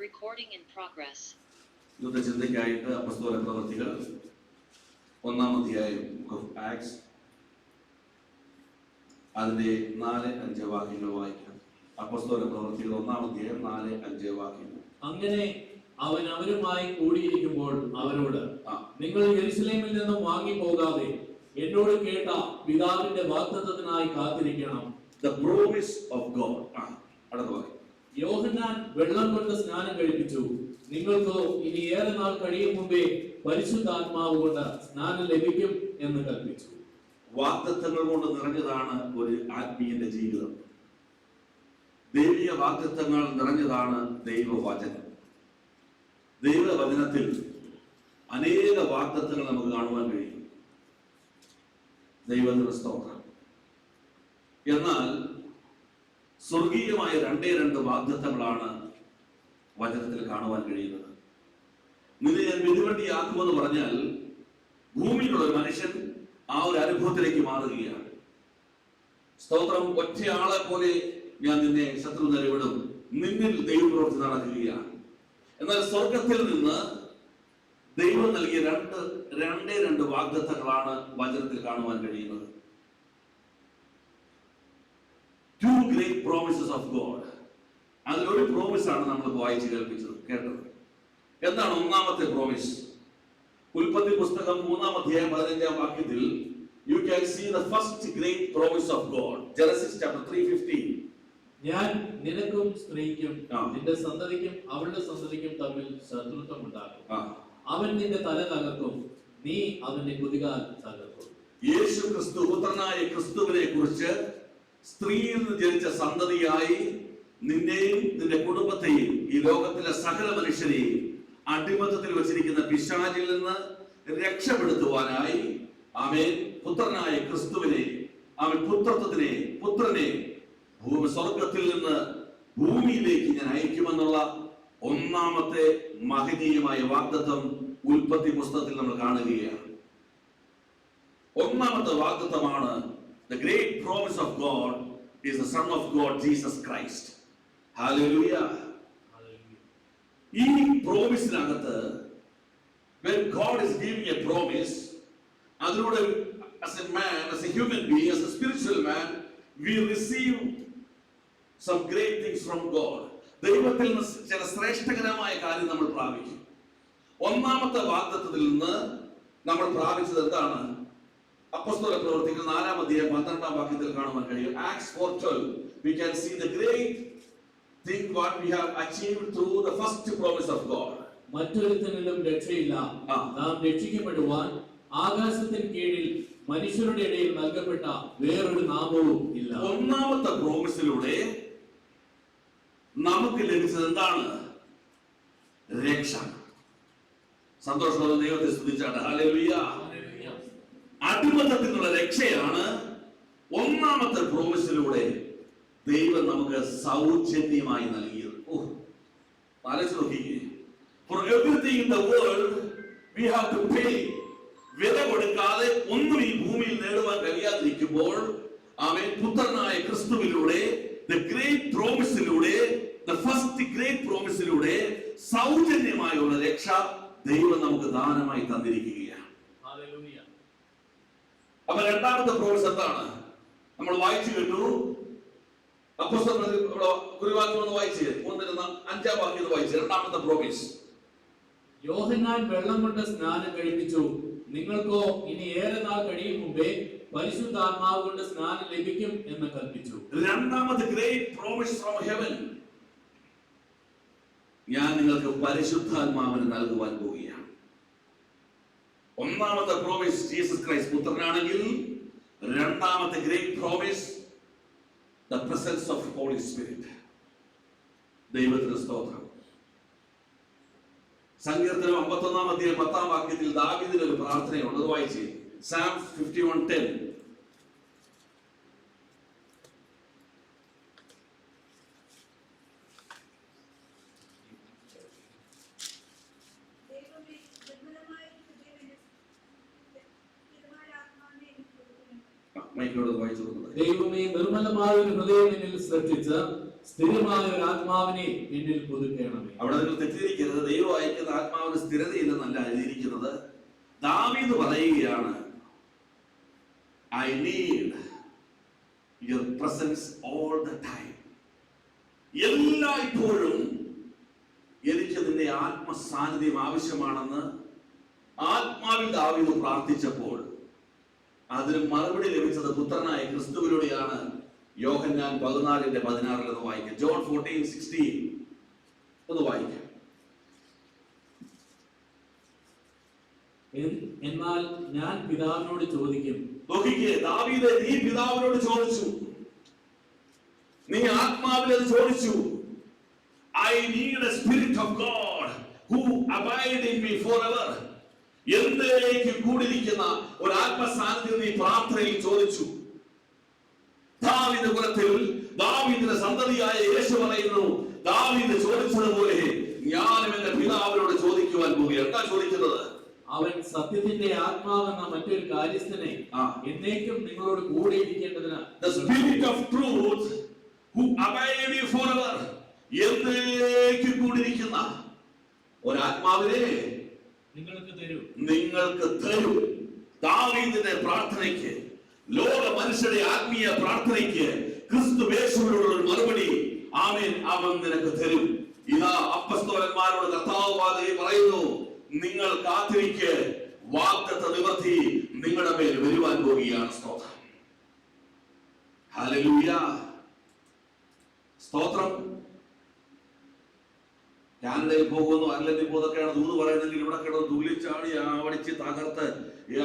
Recording in progress. ഇന്നത്തെ ചിന്തയ്ക്കായിട്ട് അപ്പോസ്തല പ്രവൃത്തികൾ 1-ാം അധ്യായം ആക്ട്സ് അതിന്റെ 4-5 വാക്യങ്ങൾ വായിക്കാം. അപ്പോസ്തല പ്രവൃത്തികൾ 1-ാം അധ്യായം 4-5 വാക്യങ്ങൾ. അങ്ങനെ അവൻ അവരുമായി കൂടിയിരിക്കുമ്പോൾ അവരോട്, നിങ്ങൾ യെരുശലേമിൽ നിന്നും വാങ്ങിപ്പോകാതെ എന്നോട് കേട്ട പിതാവിന്റെ വാഗ്ദത്തത്തിനായി കാത്തിരിക്കണം. The promise of God. അടുത്ത വാക്യം. യോഹന്നാൻ വെള്ളം കൊണ്ട് സ്നാനം കഴിപ്പിച്ചു, നിങ്ങൾക്ക് ഇനി ഏറെ നാൾ കഴിയും മുമ്പേ പരിശുദ്ധാത്മാവ് കൊണ്ട് സ്നാനം ലഭിക്കും എന്ന് കൽപ്പിച്ചു. വാഗ്ദത്തങ്ങൾ കൊണ്ട് നിറഞ്ഞതാണ് ഒരു ആത്മീയന്റെ ജീവിതം. ദൈവിക വാഗ്ദത്തങ്ങൾ നിറഞ്ഞതാണ് ദൈവവചനം. ദൈവവചനത്തിൽ അനേക വാഗ്ദത്തങ്ങൾ നമുക്ക് കാണുവാൻ കഴിയും. ദൈവത്തിന്റെ സ്തോത്രം. എന്നാൽ സ്വർഗീയമായ 2 വാഗ്ദത്തങ്ങളാണ് വചനത്തിൽ കാണുവാൻ കഴിയുന്നത്. നിന്നെ ഞാൻ മിതിവണ്ടിയാക്കുമെന്ന് പറഞ്ഞാൽ ഭൂമിയിലുള്ള ഒരു മനുഷ്യൻ ആ ഒരു അനുഭവത്തിലേക്ക് മാറുകയാണ്. സ്തോത്രം. ഒറ്റയാളെ പോലെ ഞാൻ നിന്നെ ശത്രു നിലവിടും, നിന്നിൽ ദൈവപ്രവൃത്തി നടക്കുകയാണ്. എന്നാൽ സ്വർഗത്തിൽ നിന്ന് ദൈവം നൽകിയ 2 വാഗ്ദത്തങ്ങളാണ് വചനത്തിൽ കാണുവാൻ കഴിയുന്നത്. 2 great promises of God. അതിലൊരു പ്രോമിസാണ് നമ്മൾ വായിച്ച് കേട്ടത്. എന്താണ് ഒന്നാമത്തെ പ്രോമിസ്? ഉൽപ്പത്തി പുസ്തകം 3-ാം അധ്യായം 15-ാം വാക്യത്തിൽ you can see the first great promise of God. Genesis chapter 3:15. ഞാൻ നിനക്കും സ്ത്രീക്കും നിന്റെ സന്തതിക്കും അവളുടെ സന്തതിക്കും തമ്മിൽ ശത്രുത്വം ഉണ്ടാക്കും. അവൻ നിന്റെ തല തകർക്കും, നീ അവന്റെ കുതികാൽ തകർക്കും. യേശു ക്രിസ്തു, പുത്രനായ ക്രിസ്തുവിനെ കുറിച്ച് സ്ത്രീയിൽ നിന്ന് ജനിച്ച സന്തതിയായി നിന്നെയും നിന്റെ കുടുംബത്തെയും ഈ ലോകത്തിലെ സകല മനുഷ്യരെയും അടിമത്തത്തിൽ വെച്ചിരിക്കുന്ന പിശാചിൽ നിന്ന് രക്ഷപ്പെടുത്തുവാനായി ആമേൻ പുത്രനായ ക്രിസ്തുവിനെ, അവൻ പുത്രനെ സ്വർഗത്തിൽ നിന്ന് ഭൂമിയിലേക്ക് ഞാൻ അയക്കുമെന്നുള്ള ഒന്നാമത്തെ മഹനീയമായ വാഗ്ദത്തം ഉൽപ്പത്തി പുസ്തകത്തിൽ നമ്മൾ കാണുകയാണ്. ഒന്നാമത്തെ വാഗ്ദത്തമാണ് the great promise of God is the Son of God, Jesus Christ. Hallelujah. ഈ പ്രോമിസിനകത്ത് when God is giving a promise, അതിലൂടെ as a man, as a human being, as a spiritual man, we receive some great things from God. ദൈവത്തിൽ നിന്ന് ചില ശ്രേഷ്ഠകരമായ കാര്യം നമ്മൾ പ്രാപിക്കും. ഒന്നാമത്തെ വാഗ്ദത്തത്തിൽ നിന്ന് നമ്മൾ പ്രാപിച്ചത് എന്താണ്? അപ്പോസ്തല പ്രവൃത്തികൾ 4-ാം അധ്യായം 12-ാം വാക്യത്തിൽ കാണുവാൻ കഴിയും. Acts 4:12. We can see the great thing what we have achieved through the first promise of God. മറ്റൊരുത്തനിലും രക്ഷയില്ല, നാം രക്ഷിക്കപ്പെടുവാൻ ആകാശത്തിന് കീഴിൽ മനുഷ്യരുടെ ഇടയിൽ നൽകപ്പെട്ട വേറൊരു നാമവും ഇല്ല. ഒന്നാമത്തെ പ്രോമിസിലൂടെ നമുക്ക് ലഭിച്ചത് എന്താണ്? രക്ഷ. സന്തോഷത്തോടെ ദൈവത്തെ സ്തുതിച്ചാണ്. ഹല്ലേലൂയ. അടിമത്തത്തിൽ നിന്നുള്ള രക്ഷയാണ് ഒന്നാമത്തെ പ്രോമിസിലൂടെ ദൈവം നമുക്ക് സൗജന്യമായി നൽകിയത്. ആലോചിച്ച് നോക്കിക്കേ. For everything in the world we have to pay. വില കൊടുക്കാതെ ഒന്നും ഈ ഭൂമിയിൽ നേടുവാൻ കഴിയാതിരിക്കുമ്പോൾ ആമേൻ പുത്രനായ ക്രിസ്തുവിലൂടെ the great promise-ലൂടെ, the first great promise-ലൂടെ സൗജന്യമായുള്ള രക്ഷ ദൈവം നമുക്ക് ദാനമായി തന്നിരിക്കുകയാണ്. ഹല്ലേലൂയ. അപ്പോൾ രണ്ടാമത്തെ പ്രോമിസ് എന്താണ്? നമ്മൾ വായിച്ചു കേട്ടു. അപ്പോസ്തലർ കുറിവാക്യം ഒന്ന് വായിച്ചു, 3-5 വാക്യം വായിച്ചു. രണ്ടാമത്തെ പ്രോമിസ്, യോഹന്നാൻ വെള്ളം കൊണ്ട് സ്നാനം കഴിപ്പിച്ചു, നിങ്ങൾക്കോ ഇനി ഏറെ നാൾ കഴിയും മുമ്പേ പരിശുദ്ധാത്മാവ് കൊണ്ട് സ്നാനം ലഭിക്കും എന്ന് കൽപ്പിച്ചു. രണ്ടാമത്തെ ഗ്രേറ്റ് പ്രോമിസ് ഫ്രം ഹെവൻ. ഞാൻ നിങ്ങൾക്ക് പരിശുദ്ധാത്മാവിനെ നൽകുവാൻ പോവുകയാണ്. ഒന്നാമത്തെ പ്രോമിസ് ജീസസ് ക്രൈസ്റ്റ് പുത്രനാണെങ്കിൽ, രണ്ടാമത്തെ great promise the presence of Holy Spirit. ദൈവത്തിന്റെ സ്തോത്രം. സങ്കീർത്തനം 51-ാം അധ്യായം 10-ാം വാക്യത്തിൽ ദാവീദിന് ഒരു പ്രാർത്ഥനയുണ്ട്. അത് വായിച്ചേ. Psalm 51:10. ദൈവമേ നിർമ്മലമായ ഒരു ഹൃദയം എന്നിൽ സൃഷ്ടിച്ച് സ്ഥിരമായ ഒരു ആത്മാവിനെ എന്നിൽ പുതുക്കണമേ. അവിടെ നിങ്ങൾ തെറ്റിദ്ധരിക്കരുത്. ദൈവം അയക്കുന്ന ആത്മാവിന് സ്ഥിരതയില്ലെന്നല്ല എഴുതിയിരിക്കുന്നത്. ദാവീദ് പറയുകയാണ്, I need your presence all the time. എല്ലായ്പ്പോഴും എനിക്ക് നിന്റെ ആത്മസാന്നിധ്യം ആവശ്യമാണെന്ന് ആത്മാവിൽ ദാവീദ് പ്രാർത്ഥിച്ചപ്പോൾ അതിന് മറുപടി ലഭിച്ചത് പുത്രനായ ക്രിസ്തുവിലൂടെയാണ്. യോഹന്നാൻ 14:16 വായിക്കാം. ജോൺ 14:16 ഒന്ന് വായിക്കാം. എന്നാൽ ഞാൻ പിതാവിനോട് ചോദിക്കും. നോക്കിക്കേ, ദാവീദ് നീ പിതാവിനോട് ചോദിച്ചു, നീ ആത്മാവിൽ അത് ചോദിച്ചു. I need a spirit of God who abide in me forever. എന്നേക്ക് കൂടിയിരിക്കുന്ന ഒരു ആത്മസാന്നിധ്യം നീ പ്രാർത്ഥനയിൽ ചോദിച്ചു. ദാവീദ് കുലത്തിൽ ദാവീദിന്റെ സന്തതിയായ യേശു പറയുന്നു, ദാവീദ് ചോദിച്ചതുപോലെ ഞാനും എന്റെ പിതാവിനോട് ചോദിക്കുവാൻ പോവുകയാണ്. എന്താ ചോദിക്കുന്നത്? അവൻ സത്യത്തിന്റെ ആത്മാവെന്ന മറ്റൊരു കാര്യസ്ഥനെ എന്നേക്കും നിങ്ങളോട് കൂടെ ഇരിക്കേണ്ടതിന്, the spirit of truth who abide in you forever, എന്നേക്ക് കൂടിയിരിക്കുന്ന ഒരു ആത്മാവിനെ നിങ്ങൾക്ക് തരൂ. ദാവീദിന്റെ പ്രാർത്ഥനയ്ക്ക്, ലോക മനുഷ്യരുടെ ആത്മീയ പ്രാർത്ഥനയ്ക്ക് ക്രിസ്തു യേശുവിനോടുള്ള ഒരു മറുപടി, ആമേൻ, അവൻ നിനക്ക് തരും. ഇതാ അപ്പസ്തോലന്മാരോട് കർത്താവ് പറയുന്നു, നിങ്ങൾ കാത്തിരിക്ക്, വാഗ്ദത്ത നിവർത്തി നിങ്ങളുടെ മേൽ വരുവാൻ പോവുകയാണ്. സ്തോത്രം, ഹല്ലേലൂയ, സ്തോത്രം. കാനഡയിൽ പോകുന്നു, അയർലൻഡിൽ പോകുന്നൊക്കെയാണ് ദൂത് പറയുന്നെങ്കിൽ ഇവിടെ കിടന്ന് തുള്ളിച്ചാടി ആവടിച്ച് തകർത്ത്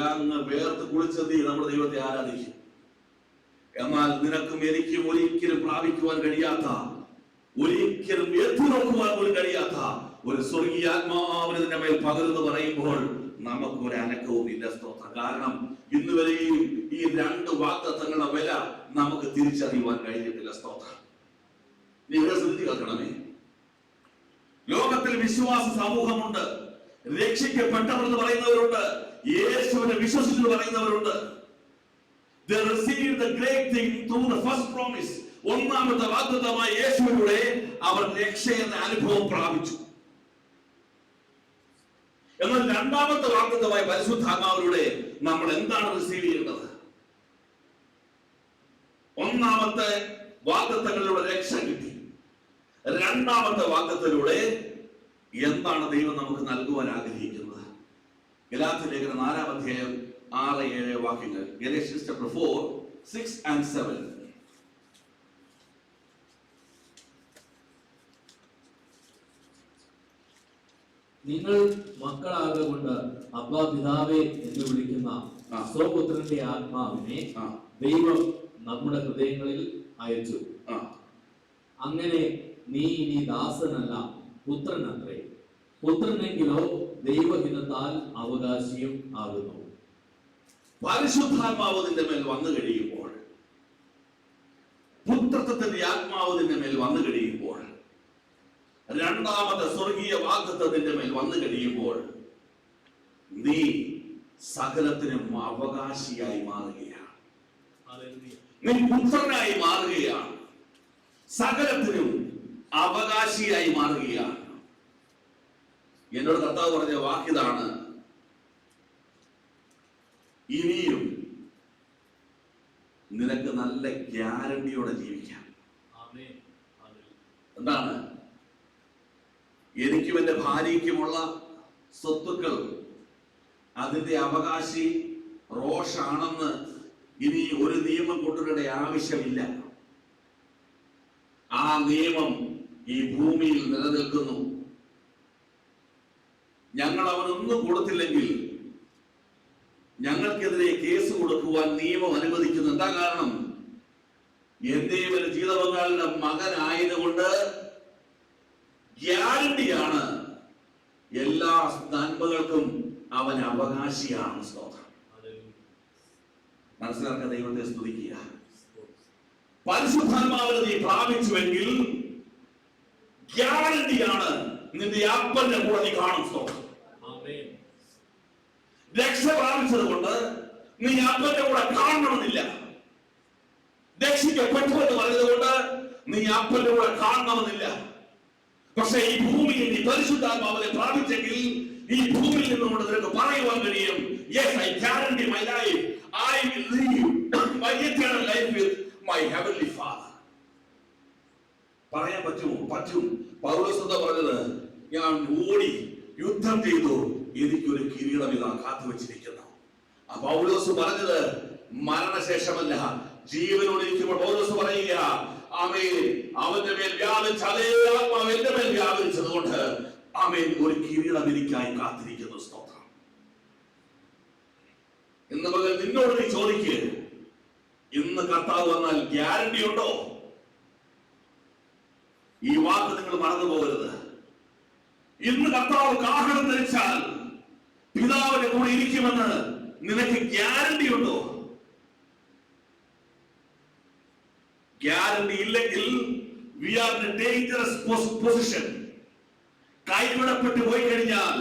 അങ്ങ് വേർത്ത് കുളിച്ചെത്തി നമ്മുടെ ദൈവത്തെ ആരാധിക്കും. എന്നാൽ നിനക്കും എനിക്കും ഒരിക്കലും പ്രാപിക്കുവാൻ കഴിയാത്ത, ഒരിക്കലും എത്തി നോക്കുവാൻ പോലും കഴിയാത്ത ഒരു സ്വർഗീയ ആത്മാവിനെ നിന്റെ മേൽ പകരുന്ന് പറയുമ്പോൾ നമുക്കൊരു അനക്കവും ഇല്ല. സ്തോത്രം. കാരണം ഇന്ന് വരെയും ഈ രണ്ട് വാഗ്ദത്തങ്ങളുടെ വില നമുക്ക് തിരിച്ചറിയുവാൻ കഴിഞ്ഞിട്ടില്ല. സ്തോത്രം. നീ ഇവിടെ ശ്രദ്ധിച്ച് കേൾക്കണമേ. ലോകത്തിൽ വിശ്വാസ സമൂഹമുണ്ട്, രക്ഷിക്കപ്പെട്ടവരെന്ന് പറയുന്നവരുണ്ട്, യേശുവിനെ വിശ്വസിച്ചു പറയുന്നവരുണ്ട്. They received the great thing through the first promise. ഒന്നാമത്തെ വാഗ്ദത്തമായ യേശുവിലൂടെ അവർ രക്ഷയെന്ന അനുഭവം പ്രാപിച്ചു. എന്നാൽ രണ്ടാമത്തെ വാഗ്ദത്തമായ പരിശുദ്ധാത്മാവിലൂടെ നമ്മൾ എന്താണ് റിസീവ് ചെയ്യേണ്ടത്? ഒന്നാമത്തെ വാഗ്ദത്തങ്ങളിലൂടെ രക്ഷ കിട്ടി. രണ്ടാമത്തെ വാഗ്ദത്തത്തിലൂടെ എന്താണ് ദൈവം നമുക്ക് നൽകുവാൻ ആഗ്രഹിക്കുന്നത്? ഗലാത്യ ലേഖനം 4:6-7 വാക്യങ്ങൾ. Galatians chapter 4:6-7. നിങ്ങൾ മക്കളാകൊണ്ട് അബ്ബാ പിതാവേ എന്ന് വിളിക്കുന്ന സ്വപുത്രന്റെ ആത്മാവിനെ ദൈവം നമ്മുടെ ഹൃദയങ്ങളിൽ അയച്ചു. അങ്ങനെ നീ ഇനി ദാസനല്ല, പുത്രനത്രേ. പുത്രനെങ്കിലോ ദൈവഹിതത്താൽ അവകാശിയും ആകുന്നു. പരിശുദ്ധാത്മാവ് നിന്റെ മേൽ വന്നു കഴിയുമ്പോൾ, പുത്രത്വത്തിന്റെ ആത്മാവ് നിന്റെ മേൽ വന്നു കഴിയുമ്പോൾ, രണ്ടാമത്തെ സ്വർഗീയ വാഗ്ദത്തത്തിന്റെ മേൽ വന്നു കഴിയുമ്പോൾ നീ സകലത്തിനും അവകാശിയായി മാറുകയാണ്. നീ പുത്രനായി മാറുകയാണ്, സകലത്തിനും അവകാശിയായി മാറുകയാണ്. എന്നോട് കർത്താവ് പറഞ്ഞ വാക്കിതാണ്, ഇനിയും നിനക്ക് നല്ല ഗ്യാരണ്ടിയോടെ ജീവിക്കാം. എന്താണ്? എനിക്കും എന്റെ ഭാര്യയ്ക്കുമുള്ള സ്വത്തുക്കൾ അതിന്റെ അവകാശി റോഷാണെന്ന് ഇനി ഒരു നിയമം കൊണ്ടുവരേണ്ട ആവശ്യമില്ല. ആ നിയമം ഈ ഭൂമിയിൽ നിലനിൽക്കുന്നു. ഞങ്ങൾ അവനൊന്നും കൊടുത്തില്ലെങ്കിൽ ഞങ്ങൾക്കെതിരെ കേസ് കൊടുക്കുവാൻ നിയമം അനുവദിക്കുന്നു. എന്താ കാരണം? എന്റെയും ഒരു ജീവിതപങ്കാളിയുടെ മകനായതുകൊണ്ട് ഗ്യാരണ്ടിയാണ്, എല്ലാ നന്മകൾക്കും അവൻ അവകാശിയാണ്. സ്തോത്രം. മനസ്സിലാക്കാൻ ദൈവത്തെ സ്തുതിക്കുക. പരിശുദ്ധാത്മാവിനെ നീ പ്രാപിച്ചുവെങ്കിൽ ഗ്യാരണ്ടിയാണ്, നിന്റെ അപ്പന്റെ കൂടെ നീ കാണും. സ്തോത്രം. രക്ഷ പ്രാപിച്ചത് കൊണ്ട് നീ അപ്പന്റെ കൂടെ കാണണമെന്നില്ല. രക്ഷിക്കപ്പെട്ടു എന്ന് പറഞ്ഞത് കൊണ്ട് നീ അപ്പന്റെ കൂടെ കാണണമെന്നില്ല. പക്ഷെ ഈ ഭൂമിയിൽ നീ പരിശുദ്ധാത്മാവിനെ പ്രാപിച്ചെങ്കിൽ ഈ ഭൂമിയിൽ നിന്നുകൊണ്ട് നിനക്ക് പറയുവാൻ കഴിയും, yes, I guarantee my life, I will live my eternal life with my heavenly Father. പറയാൻ പറ്റുമോ? പറ്റും. പൗലോസ് എന്താ പറഞ്ഞത്? ഞാൻ ഓടി യുദ്ധം ചെയ്തു, എനിക്കൊരു കിരീടം ഇതാ കാത്തു വെച്ചിരിക്കുന്നു. ആ പൗലോസ് പറഞ്ഞത് മരണശേഷമല്ല, ജീവനോട് ഇരിക്കുമ്പോൾ പൗലോസ് പറയുക, ആമേൻ, അവന്റെ മേൽ വ്യാപിച്ച അതേ ആത്മാവ് എന്റെ മേൽ വ്യാപരിച്ചത് കൊണ്ട് ആമേൻ ഒരു കിരീടം എനിക്കായി കാത്തിരിക്കുന്നു. സ്തോത്രം. ഇന്ന് പകൽ നിന്നോട് നീ ചോദിക്കുക, ഇന്ന് കർത്താവ് വന്നാൽ ഗ്യാരണ്ടി ഉണ്ടോ? ഈ വാക്ക് നിങ്ങൾ മറന്നു പോകരുത്. ഇന്ന് കർത്താവ് കാഹളം ധരിച്ചാൽ പിതാവിന്റെ കൂടെ ഇരിക്കുമെന്ന് നിനക്ക് ഗ്യാരണ്ടി ഉണ്ടോ? ഗ്യാരണ്ടി ഇല്ലെങ്കിൽ we are in a dangerous position. കൈവിടപ്പെട്ട് പോയി കഴിഞ്ഞാൽ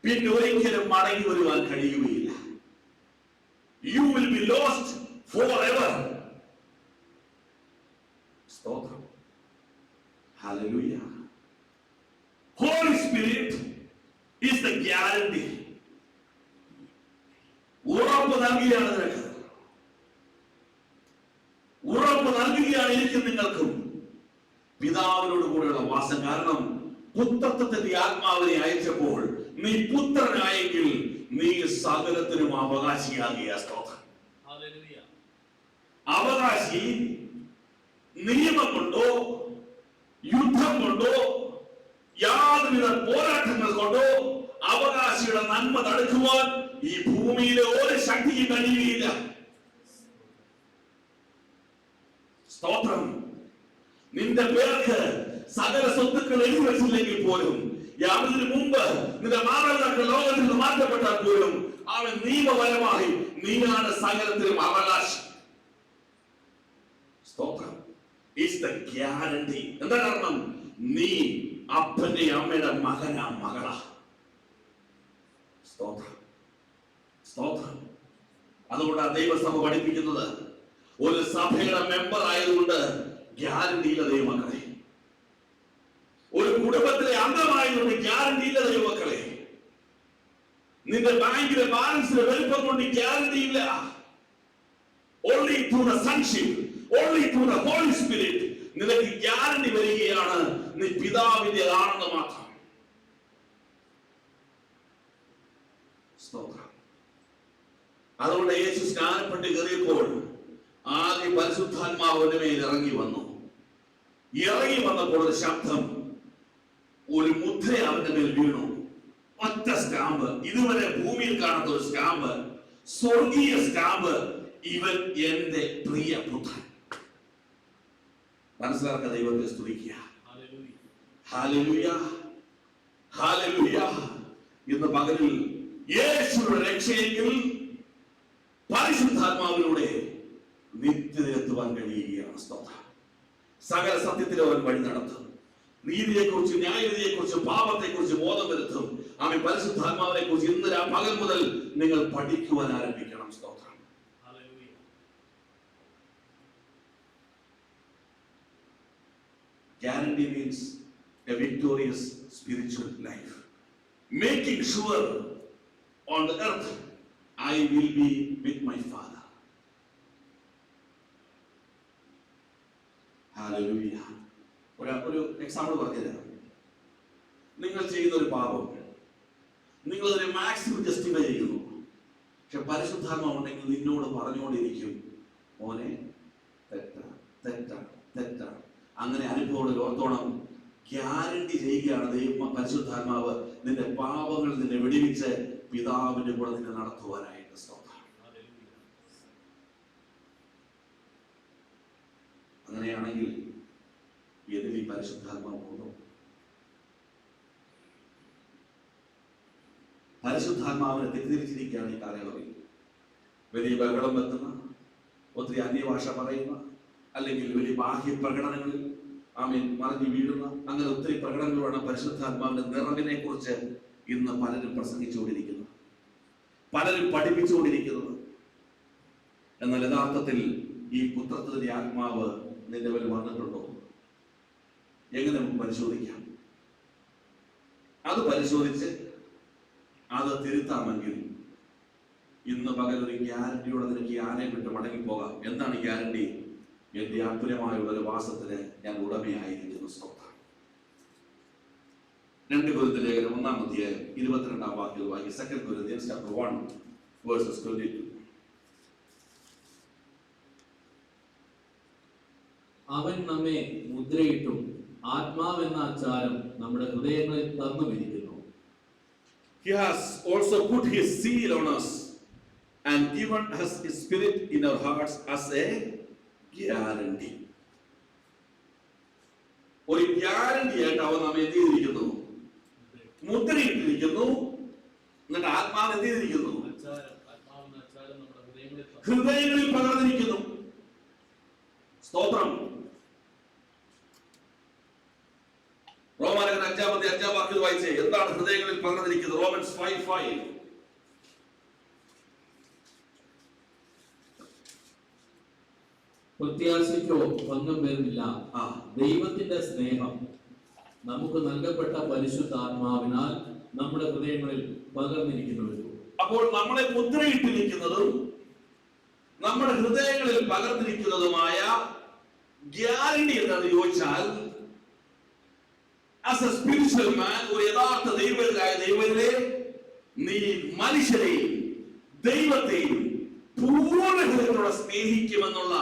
പിന്നെ ഒരിക്കലും മടങ്ങി വരുവാൻ കഴിയുകയില്ല. You will be lost forever. സ്തോത്രം. Hallelujah. Holy Spirit is the guarantee. ഉറപ്പ് നൽകുകയാണ് നിനക്ക്, ഉറപ്പ് നൽകുകയാണ് എനിക്കും നിങ്ങൾക്കും പിതാവിനോട് കൂടെയുള്ള വാസം. കാരണം പുത്രത്വത്തിന്റെ ആത്മാവിനെ അയച്ചപ്പോൾ നീ പുത്രനായെങ്കിൽ നീ സകലത്തിനും അവകാശിയാകിയ. സ്തോത്രം. അവകാശി നിയമം കൊണ്ടോ യുദ്ധം കൊണ്ടോ യാതൊരുവിധ പോരാട്ടങ്ങൾ കൊണ്ടോ അവകാശിയുടെ നന്മ തടുക്കുവാൻ ഈ ഭൂമിയിലെ ഒരു ശക്തിയും കഴിയുകയില്ല. സ്തോത്രം. നിന്റെ പേർക്ക് സകല സ്വത്തുക്കൾ എഴുതി വെച്ചില്ലെങ്കിൽ പോലും, യാതൊരു മുമ്പ് നിന്റെ മാതാപിതാക്കൾ ലോകത്തിൽ നിന്ന് മാറ്റപ്പെട്ടാൽ പോലും അവൻ നിയമപരമായി നീയാണ് സകലത്തിലും അവകാശി. സ്തോത്രം. Is the guarantee. എന്താ കാരണം? നീ അപ്പന്റെ അമ്മയുടെ മകനാ, മകളാ. സ്തോത്രം. സ്തോത്രം. അതുകൊണ്ടാണ് ദൈവസഭ പഠിപ്പിക്കുന്നത്, ഒരു സഭയുടെ മെമ്പർ ആയതുകൊണ്ട് ഗ്യാരണ്ടി ഇല്ല ദൈവമക്കളെ. ഒരു കുടുംബത്തിലെ അംഗമായതുകൊണ്ട് ഗ്യാരണ്ടി ഇല്ല ദൈവമക്കളെ. നിന്റെ ബാങ്കിലെ ബാലൻസിന്റെ വലിപ്പം കൊണ്ട് ഗ്യാരണ്ടി ഇല്ല. Only through the sonship, only through the Holy Spirit നിനക്ക് ഗ്യാരണ്ടി വരികയാണ്, നീ പിതാവിന്റെ ആണെന്ന് മാത്രം. സ്തോത്രം. അതുകൊണ്ട് യേശു സ്നാനപ്പെട്ട് കയറിയപ്പോൾ ആദ്യം പരിശുദ്ധാത്മാവിന്റെ മേൽ ഇറങ്ങി വന്നു. ഇറങ്ങി വന്നപ്പോൾ ഒരു ശബ്ദം, ഒരു മുദ്ര അവന്റെ മേൽ വീണു. ഒറ്റ സ്റ്റാമ്പ്, ഇതുവരെ ഭൂമിയിൽ കാണാത്ത ഒരു സ്റ്റാമ്പ്, സ്വർഗീയ സ്റ്റാമ്പ്. ഇവൻ എന്റെ പ്രിയ പുത്രൻ. മനസ്സിലാക്കുക, ദൈവത്തെ സ്തുതിക്കുക. Hallelujah, hallelujah. ഇന്ന് പകലിൽ യേശുവിന്റെ രക്ഷയെങ്കിൽ പരിശുദ്ധാത്മാവിലൂടെ നിത്യതയിലെത്തുവാൻ കഴിയുകയാണ്. സ്തോത്രം. സകല സത്യത്തിലെ അവൻ വഴി നടത്തും. നീതിയെക്കുറിച്ച്, ന്യായവിധിയെക്കുറിച്ച്, പാപത്തെക്കുറിച്ച് ബോധം വരുത്തും. ആമേൻ. പരിശുദ്ധാത്മാവിനെ കുറിച്ച് ഇന്ന് പകൽ മുതൽ നിങ്ങൾ പഠിക്കുവാൻ ആരംഭിക്കണം. സ്തോത്രം. Guarantee means a victorious spiritual life. Making sure on the earth I will be with my Father. Hallelujah. ഒരു എക്സാമ്പിൾ പറഞ്ഞുതരാം. നിങ്ങൾ ചെയ്യുന്ന ഒരു പാപം നിങ്ങൾ അതിനെ മാക്സിമം ജസ്റ്റിഫൈ ചെയ്യുന്നു. പക്ഷെ പരിശുദ്ധാത്മാവ് ഉണ്ടെങ്കിൽ നിന്നോട് പറഞ്ഞുകൊണ്ടിരിക്കും, മോനെ തെറ്റാണ്, തെറ്റാണ്, തെറ്റാണ്. അങ്ങനെ അനുഭവം ഓർത്തോണം. ഗ്യാരണ്ടി ചെയ്യുകയാണ് ദൈവം, പരിശുദ്ധാത്മാവ് നിന്റെ പാപങ്ങൾ നിന്നെ വെടിവിച്ച് പിതാവിന്റെ കൂടെ നിന്നെ നടത്തുവാനായിട്ട്. സ്തോത്രം. അങ്ങനെയാണെങ്കിൽ ഇതിൽ ഈ പരിശുദ്ധാത്മാവ് ഉണ്ടോ? പരിശുദ്ധാത്മാവിനെ തെറ്റിദ്ധരിച്ചിരിക്കുകയാണ് ഈ കാലയളവിൽ. വലിയ ബഹളം വെക്കുന്ന, ഒത്തിരി അന്യഭാഷ പറയുന്ന, അല്ലെങ്കിൽ വലിയ ബാഹ്യ പ്രകടനങ്ങളിൽ ആമേൻ മറിഞ്ഞു വീഴുന്ന, അങ്ങനെ ഒത്തിരി പ്രകടനങ്ങളാണ് പരിശുദ്ധാത്മാവിന്റെ നിറവിനെ കുറിച്ച് ഇന്ന് പലരും പ്രസംഗിച്ചുകൊണ്ടിരിക്കുന്നത്, പലരും പഠിപ്പിച്ചുകൊണ്ടിരിക്കുന്നത്. എന്നാൽ യഥാർത്ഥത്തിൽ ഈ പുത്രത്വത്തിന്റെ ആത്മാവ് നിന്റെ മേൽ വന്നിട്ടുണ്ടോ? എങ്ങനെ നമുക്ക് പരിശോധിക്കാം? അത് പരിശോധിച്ച് അത് തിരുത്താമെങ്കിൽ ഇന്ന് പകൽ ഒരു ഗ്യാരണ്ടിയോടെ നിനക്ക് ഈ ആലയം വിട്ട് മടങ്ങിപ്പോകാം. എന്താണ് ഗ്യാരണ്ടി? എന്റെ ആത്മീയമായുള്ള ഒരു വാസത്തിന് ഞാൻ ഉടമയായിരിക്കുന്നു. സ്തോത്രം. 2 കൊരിന്ത്യർ ലേഖനം 1-ാം അധ്യായം 22-ാം വാക്യം വായിക്കുക. 2 Corinthians chapter 1 verses 22. അവൻ നമ്മെ മുദ്രയിട്ടും ആത്മാവെന്ന ആചാരം നമ്മുടെ ഹൃദയങ്ങളിൽ തന്നുമിരിക്കുന്നു. He has also put his seal on us and given us his spirit in our hearts as a guarantee. ഒരു ഗ്യാരണ്ടി ആയിട്ട് അവൻ നമ്മെ എന്ത് ചെയ്തിരിക്കുന്നു? മുദ്രയിട്ടിരിക്കുന്നു. എന്നിട്ട് ആത്മാവ് എന്ത് ചെയ്തിരിക്കുന്നു? ഹൃദയങ്ങളിൽ പകർന്നിരിക്കുന്നു. സ്തോത്രം. റോമാലേഖനം 5-ാം വാക്യം വായിച്ചേ. എന്താണ് ഹൃദയങ്ങളിൽ പകർന്നിരിക്കുന്നത്? റോമൻസ് 5:5. പ്രത്യാശയ്ക്കോ ഭംഗം വരുന്നില്ല. ദൈവത്തിന്റെ സ്നേഹം നമുക്ക് നൽകപ്പെട്ട പരിശുദ്ധാത്മാവിനാൽ നമ്മുടെ ഹൃദയങ്ങളിൽ പകർന്നിരിക്കുന്നുവല്ലോ. അപ്പോൾ നമ്മളെ മുദ്രയിട്ടിരിക്കുന്നതും നമ്മുടെ ഹൃദയങ്ങളിൽ പകർന്നിരിക്കുന്നതുമായ ഗ്യാരണ്ടി എന്താണെന്ന് ചോദിച്ചാൽ, as a spiritual man, ഒരു യഥാർത്ഥ ദൈവത്തിലെ നീ മനുഷ്യരെയും ദൈവത്തെയും പൂർണ്ണ ഹൃദയത്തോടെ സ്നേഹിക്കുമെന്നുള്ള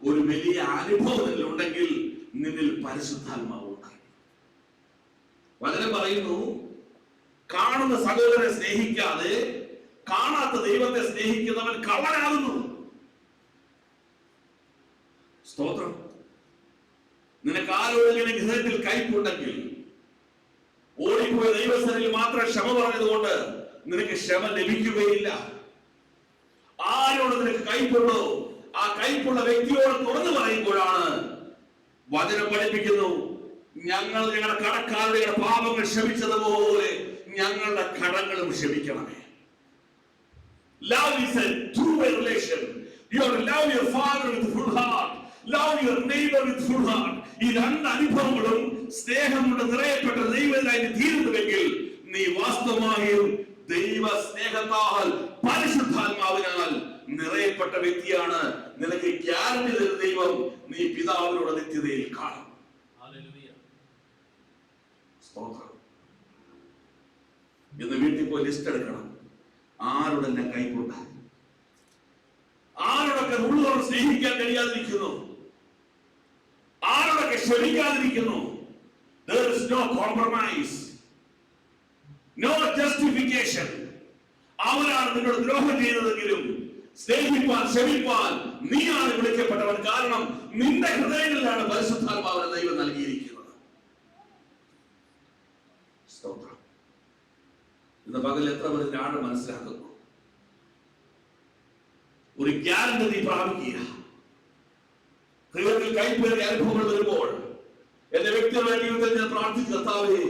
ഒരു വലിയ അനുഭവം ഉണ്ടെങ്കിൽ നിന്നിൽ പരിശുദ്ധാത്മാവ് ഉണ്ട്. വചനം പറയുന്നു, കാണുന്ന സഹോദരനെ സ്നേഹിക്കാതെ കാണാത്ത ദൈവത്തെ സ്നേഹിക്കുന്നവൻ കള്ളനാകുന്നു. സ്തോത്രം. നിനക്ക് ആരോടെങ്കിലും ഹൃദയത്തിൽ കയ്പുണ്ടെങ്കിൽ, ഓടിപ്പോയ ദൈവസ്ഥനിൽ മാത്രം ക്ഷമ പറഞ്ഞതുകൊണ്ട് നിനക്ക് ക്ഷമ ലഭിക്കുകയില്ല. ആരോട് നിനക്ക് കയ്പുണ്ടോ ആ കയ്പുള്ള വ്യക്തിയോട് തുറന്നു പറയുമ്പോഴാണ് വചനം പഠിപ്പിക്കുന്നു, ഞങ്ങൾ ഞങ്ങളുടെ കടക്കാരുടെ പാപങ്ങൾ ക്ഷമിച്ചതുപോലെ ഞങ്ങളുടെ കടങ്ങളും ക്ഷമിക്കണമേ. Love is a two-way relation. You have to love your father with full heart, love your neighbor with full heart. ഈ രണ്ട് അനുഭവങ്ങളും സ്നേഹം കൊണ്ട് നിറയപ്പെട്ട ദൈവത്തിനായി തീരുന്നുവെങ്കിൽ നീ വാസ്തവമായും ദൈവ സ്നേഹത്താൽ പരിശുദ്ധാത്മാവിനാൽ നിറയപ്പെട്ട വ്യക്തിയാണ്. നിനക്ക് ഗ്യാരണ്ടി തരുന്ന ദൈവം നീ പിതാവിനോട് നിത്യതയിൽ കാണും. ഇന്ന് വീട്ടിൽ പോയി ലിസ്റ്റ് എടുക്കണം. ആരോടെല്ലാം കൈപ്പുണ്ട്, ആരോടൊക്കെ ഉള്ളവർ സ്നേഹിക്കാൻ കഴിയാതിരിക്കുന്നു, ആരോടൊക്കെ ക്ഷമിക്കാതിരിക്കുന്നു. There is no compromise, no justification. അവരാണ് നിന്നോട് ദ്രോഹം ചെയ്തതെങ്കിലും സ്നേഹിപ്പാൻ ക്ഷമിപ്പാൻ നീയാണ് വിളിക്കപ്പെട്ടവൻ. കാരണം നിന്റെ ഹൃദയങ്ങളിലാണ് പരിശുദ്ധാത്മാവിനെ ദൈവം നൽകിയിരിക്കുന്നത്. സ്തോത്രം. ഇന്ന് പകൽ എത്ര പേര് ആഴം മനസ്സിലാക്കുന്നു? ഒരു ഗ്യാരണ്ടി നീ പ്രാപിക്കുക. ഹൃദയത്തിൽ കൈപ്പേറിയ അനുഭവങ്ങൾ വരുമ്പോൾ എന്റെ വ്യക്തിയുടെ ജീവിതത്തിൽ ഞാൻ പ്രാർത്ഥിച്ചു, കർത്താവേ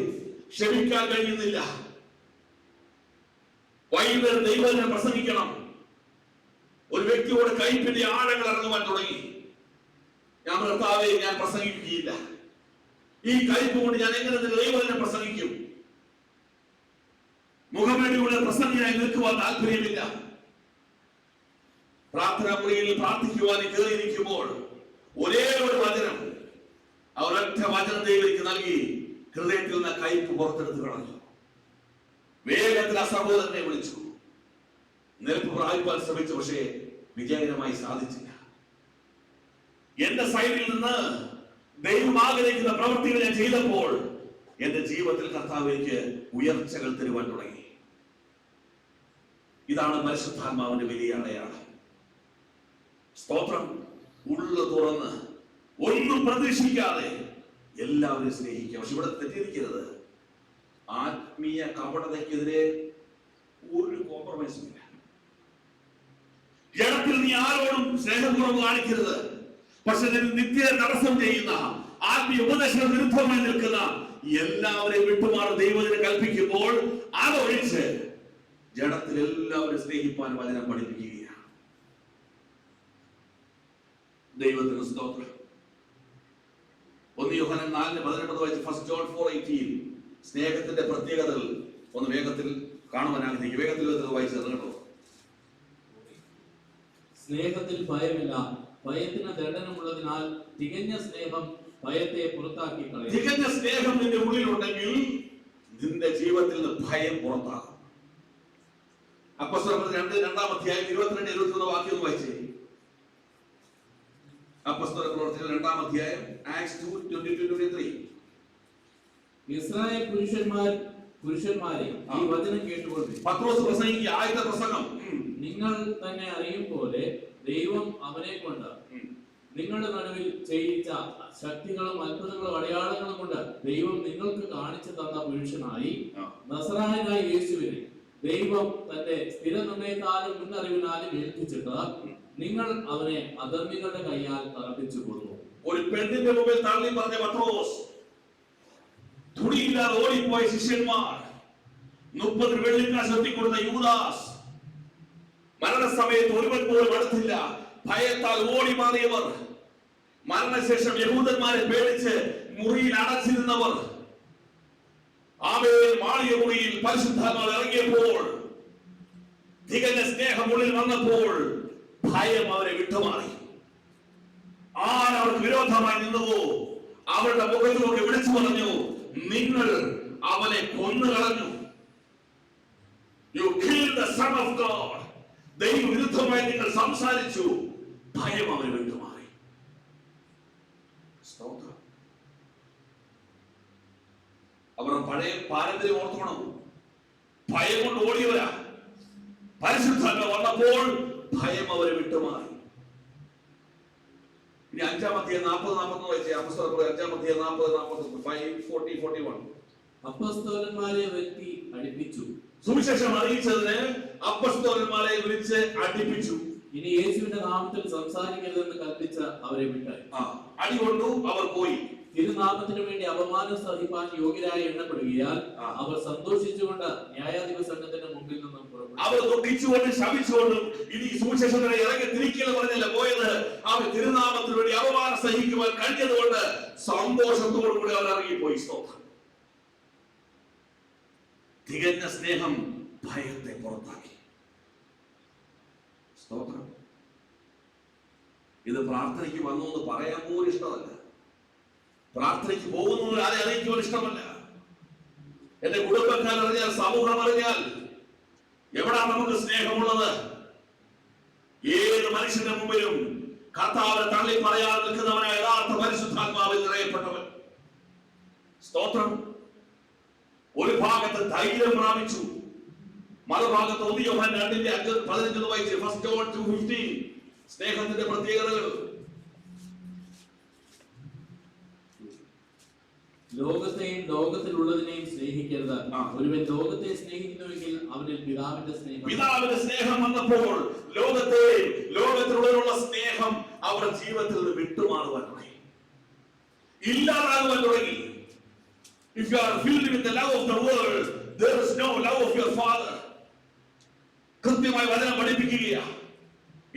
ക്ഷമിക്കാൻ കഴിയുന്നില്ല. വൈകുന്നേരം ദൈവത്തിനെ പ്രസംഗിക്കണം. ഒരു വ്യക്തിയോട് കൈപ്പിന്റെ ആഴങ്ങൾ ഇറങ്ങുവാൻ തുടങ്ങി. ഞാൻ കർത്താവേ ഞാൻ പ്രസംഗിക്കുകയില്ല. ഈ കൈപ്പ് കൊണ്ട് ഞാൻ എങ്ങനെ ദൈവത്തിനെ പ്രസംഗിക്കും? മുഖമേടിയുള്ള പ്രസംഗിയായി നിൽക്കുവാൻ താല്പര്യമില്ല. പ്രാർത്ഥനാ മുറിയിൽ പ്രാർത്ഥിക്കുവാൻ കയറിയിരിക്കുമ്പോൾ ഒരേ ഒരു വചനം, ഒരൊറ്റ വചനം ദൈവത്തിലേക്ക് നൽകി ഹൃദയത്തിൽ നിന്ന് കയ്പ് പുറത്തെടുത്ത് കളഞ്ഞു. വേഗത്തിൽ ആ സഹോദരനെ വിളിച്ചു. നിരപ്പ് പ്രാപിപ്പാൻ ശ്രമിച്ചു, പക്ഷേ വിജയകരമായി സാധിച്ചില്ല. എന്റെ സൈഡിൽ നിന്ന് ദൈവം ആഗ്രഹിക്കുന്ന പ്രവൃത്തികൾ ഞാൻ ചെയ്തപ്പോൾ എന്റെ ജീവിതത്തിൽ കർത്താവിലേക്ക് ഉയർച്ചകൾ തരുവാൻ തുടങ്ങി. ഇതാണ് പരിശുദ്ധാത്മാവിന്റെ വലിയ അടയാളം. സ്തോത്രം. ഉള്ളു തുറന്ന് ഒന്നും പ്രതീക്ഷിക്കാതെ എല്ലാവരും സ്നേഹിക്കുക. പക്ഷെ ഇവിടെ തെറ്റിയിരിക്കരുത്, ആത്മീയ കപടതയ്ക്കെതിരെ ഒരു കോംപ്രമൈസും ഇല്ല. ജഡത്തിൽ നീ ആരോടും സ്നേഹപൂർവ്വം കാണിക്കരുത്. പക്ഷെ നിത്യ തടസ്സം ചെയ്യുന്ന ആത്മീയ ഉപദേശങ്ങൾ വിരുദ്ധമായി നിൽക്കുന്ന എല്ലാവരെയും വിട്ടുമാറി ദൈവത്തിന് കൽപ്പിക്കുമ്പോൾ അതൊഴിച്ച് ജഡത്തിൽ എല്ലാവരും സ്നേഹിപ്പാൻ വചനം പഠിപ്പിക്കുകയാണ്. ദൈവത്തിന് സ്തോത്രം. 1 യോഹന്നാൻ 4:18 വായിച്ച് 1 John 4:18 സ്നേഹത്തിന്റെ പ്രത്യേകതകൾ ഒന്ന് വേഗത്തിൽ കാണുവാൻ ആഗ്രഹിക്കും. വേഗത്തിൽ വായിച്ചു കേട്ടോ. സ്നേഹത്തിൽ ഭയമില്ല, ഭയത്തിന് ദണ്ഡനമുള്ളതിനാൽ തികഞ്ഞ സ്നേഹം ഭയത്തെ പുറത്താക്കി കളയും. തികഞ്ഞ സ്നേഹം നിന്റെ ഉള്ളിലുണ്ടെങ്കിൽ നിന്റെ ജീവിതത്തിൽ നിന്ന് ഭയം പുറത്താകും. അപ്പോസ്തലപ്രവൃത്തി 2-ാം അധ്യായം 22-23 വാക്യം ഒന്ന് വായിച്ചേ. അപ്പോസ്തലപ്രവൃത്തികൾ 2-ാം അധ്യായം Acts 2:22-23. ഇസ്രായേൽ പുരുഷന്മാരെ ഈ വചനം കേട്ടുകൊള്ളു. പത്രോസ് പ്രസംഗിക്കുക ആദ്യത്തെ പ്രസംഗം. നിങ്ങൾ തന്നെ അറിയും പോലെ ദൈവം അവനെ കൊണ്ട് നിങ്ങളുടെ നടുവിൽ ചെയ്യിച്ച ശക്തികളും അത്ഭുതങ്ങളും അടയാളങ്ങളും കൊണ്ട് ദൈവം നിങ്ങൾക്ക് കാണിച്ചു തന്ന പുരുഷനായി നസറായനായ യേശുവിനെ ദൈവം തന്റെ സ്ഥിര നിർണയത്താലും മുന്നറിവിനാലും ഏൽപ്പിച്ചിട്ട് നിങ്ങൾ അവനെ അധർമ്മികളുടെ കൈയാൽ തറപ്പിച്ചു കൊടുക്കും. ഒരു പെണ്ണിന്റെ മുമ്പിൽ തള്ളി പറഞ്ഞ പത്രോസ്, തുണിയില്ലാതെ ഓടിപ്പോയ ശിഷ്യന്മാർ, 30 വെള്ളിക്കാശ് ഒറ്റിക്കൊടുത്ത യൂദാസ്, മരണസമയത്ത് ഒരുവൻ പോലും അടുത്തില്ല, ഭയത്താൽ ഓടി മാറിയവർ, മരണശേഷം യഹൂദന്മാരെ പേടിച്ച് മുറിയിൽ അടച്ചിരുന്നവർ, ആമേൻ, മാളിക മുറിയിൽ പരിശുദ്ധാത്മാവ് ഇറങ്ങിയപ്പോൾ, തികഞ്ഞ സ്നേഹം ഉള്ളിൽ വന്നപ്പോൾ ഭയം അവരെ വിട്ടുമാറി. ആരവർക്ക് വിരോധമായി നിന്നുവോ അവരുടെ മുഖത്തിലൊക്കെ വിളിച്ചു പറഞ്ഞു, നിങ്ങൾ അവനെ കൊന്നുകളഞ്ഞു. You killed the Son of God. ദൈവവിരുദ്ധമായി നിങ്ങൾ സംസാരിച്ചു. ഭയം അവരെ വിട്ടുമാറി. സ്തോത്രം. അവർ പഴയ പാരമ്പര്യം ഓർത്തോണം. ഭയം കൊണ്ട് ഓടിയവരാ. പരിശുദ്ധാത്മാവ് വന്നപ്പോൾ ഭയം അവരെ വിട്ടുമാറി. ഇനി 5-ാം അധ്യായം 40-41 വായിച്ചേ. അപ്പോസ്തലപ്രവൃത്തി 5-ാം അധ്യായം 40-41. അപ്പോസ്തലന്മാരെ വരുത്തി അടുപ്പിച്ചു. സുവിശേഷം അറിയിച്ചതിന് അപ്പോസ്തലന്മാരെ വിളിച്ച് അടുപ്പിച്ചു. ഇനി യേശുവിന്റെ നാമത്തിൽ സംസാരിക്കരുതെന്ന് കൽപ്പിച്ച് അവരെ വിട്ടായി. അടികൊണ്ടു അവർ പോയി. തിരുനാമത്തിനു വേണ്ടി അപമാനം സഹിപ്പാൻ യോഗ്യരായി എണ്ണപ്പെടുകയാൽ അവർ സന്തോഷിച്ചുകൊണ്ട് ന്യായാധിപ സംഘത്തിന്റെ മുമ്പിൽ നിന്നും പുറപ്പെട്ടു. അവർ ദുഃഖിച്ചുകൊണ്ടും ശപിച്ചുകൊണ്ടും ഇനി സുവിശേഷത്തിനെ ഇറങ്ങി തിരിക്കൽ പറഞ്ഞല്ല പോയത്. അവർ തിരുനാമത്തിനു വേണ്ടി അപമാനം സഹിക്കുവാൻ കഴിഞ്ഞതുകൊണ്ട് സന്തോഷത്തോടു കൂടി അവർ ഇറങ്ങിപ്പോയി. സ്തോത്രം. തികഞ്ഞ സ്നേഹം ഭയത്തെ പുറത്താക്കി. സ്തോത്രം. ഇത് പ്രാർത്ഥനയ്ക്ക് വന്നു എന്ന് പറയാൻ പോലും ഇഷ്ടമല്ല. പ്രാർത്ഥനയ്ക്ക് പോകുന്നത് ആരെ അറിയിക്കുവാൻ ഇഷ്ടമല്ല. എന്റെ കുടുംബക്കാർ അറിഞ്ഞാൽ, സമൂഹം അറിഞ്ഞാൽ, എവിടാ നമുക്ക് സ്നേഹമുള്ളത്? ഏത് മനുഷ്യന്റെ മുമ്പിലും കർത്താവിനെ തള്ളി പറയാൻ നിൽക്കുന്നവനായ യഥാർത്ഥ പരിശുദ്ധാത്മാവിൽ നിറയപ്പെട്ടവൻ. സ്തോത്രം. ഒരു ഭാഗത്ത് ധൈര്യം പ്രാപിച്ചു, മറുഭാഗത്ത് 1 യോഹന്നാൻ 2:15 വായിച്ച്. 1 John 2:15 സ്നേഹത്തിന്റെ പ്രത്യേകതകൾ. ലോകത്തെയും ലോകത്തിലുള്ളതിനെയും സ്നേഹിക്കരുത്. ഒരുവൻ ലോകത്തെ സ്നേഹിക്കുന്നുവെങ്കിൽ അവനിൽ പിതാവിന്റെ സ്നേഹം വന്നപ്പോൾ ലോകത്തെയും ലോകത്തിലുള്ളതിനുള്ള സ്നേഹം അവരുടെ ജീവിതത്തിൽ നിന്ന് വിട്ടുമാറുവാൻ തുടങ്ങി, ഇല്ലാതാകുവാൻ തുടങ്ങി. If you are filled with the love of the world, there is no love of your Father. കൃത്യമായി വചനം പഠിപ്പിക്കുകയാണ്.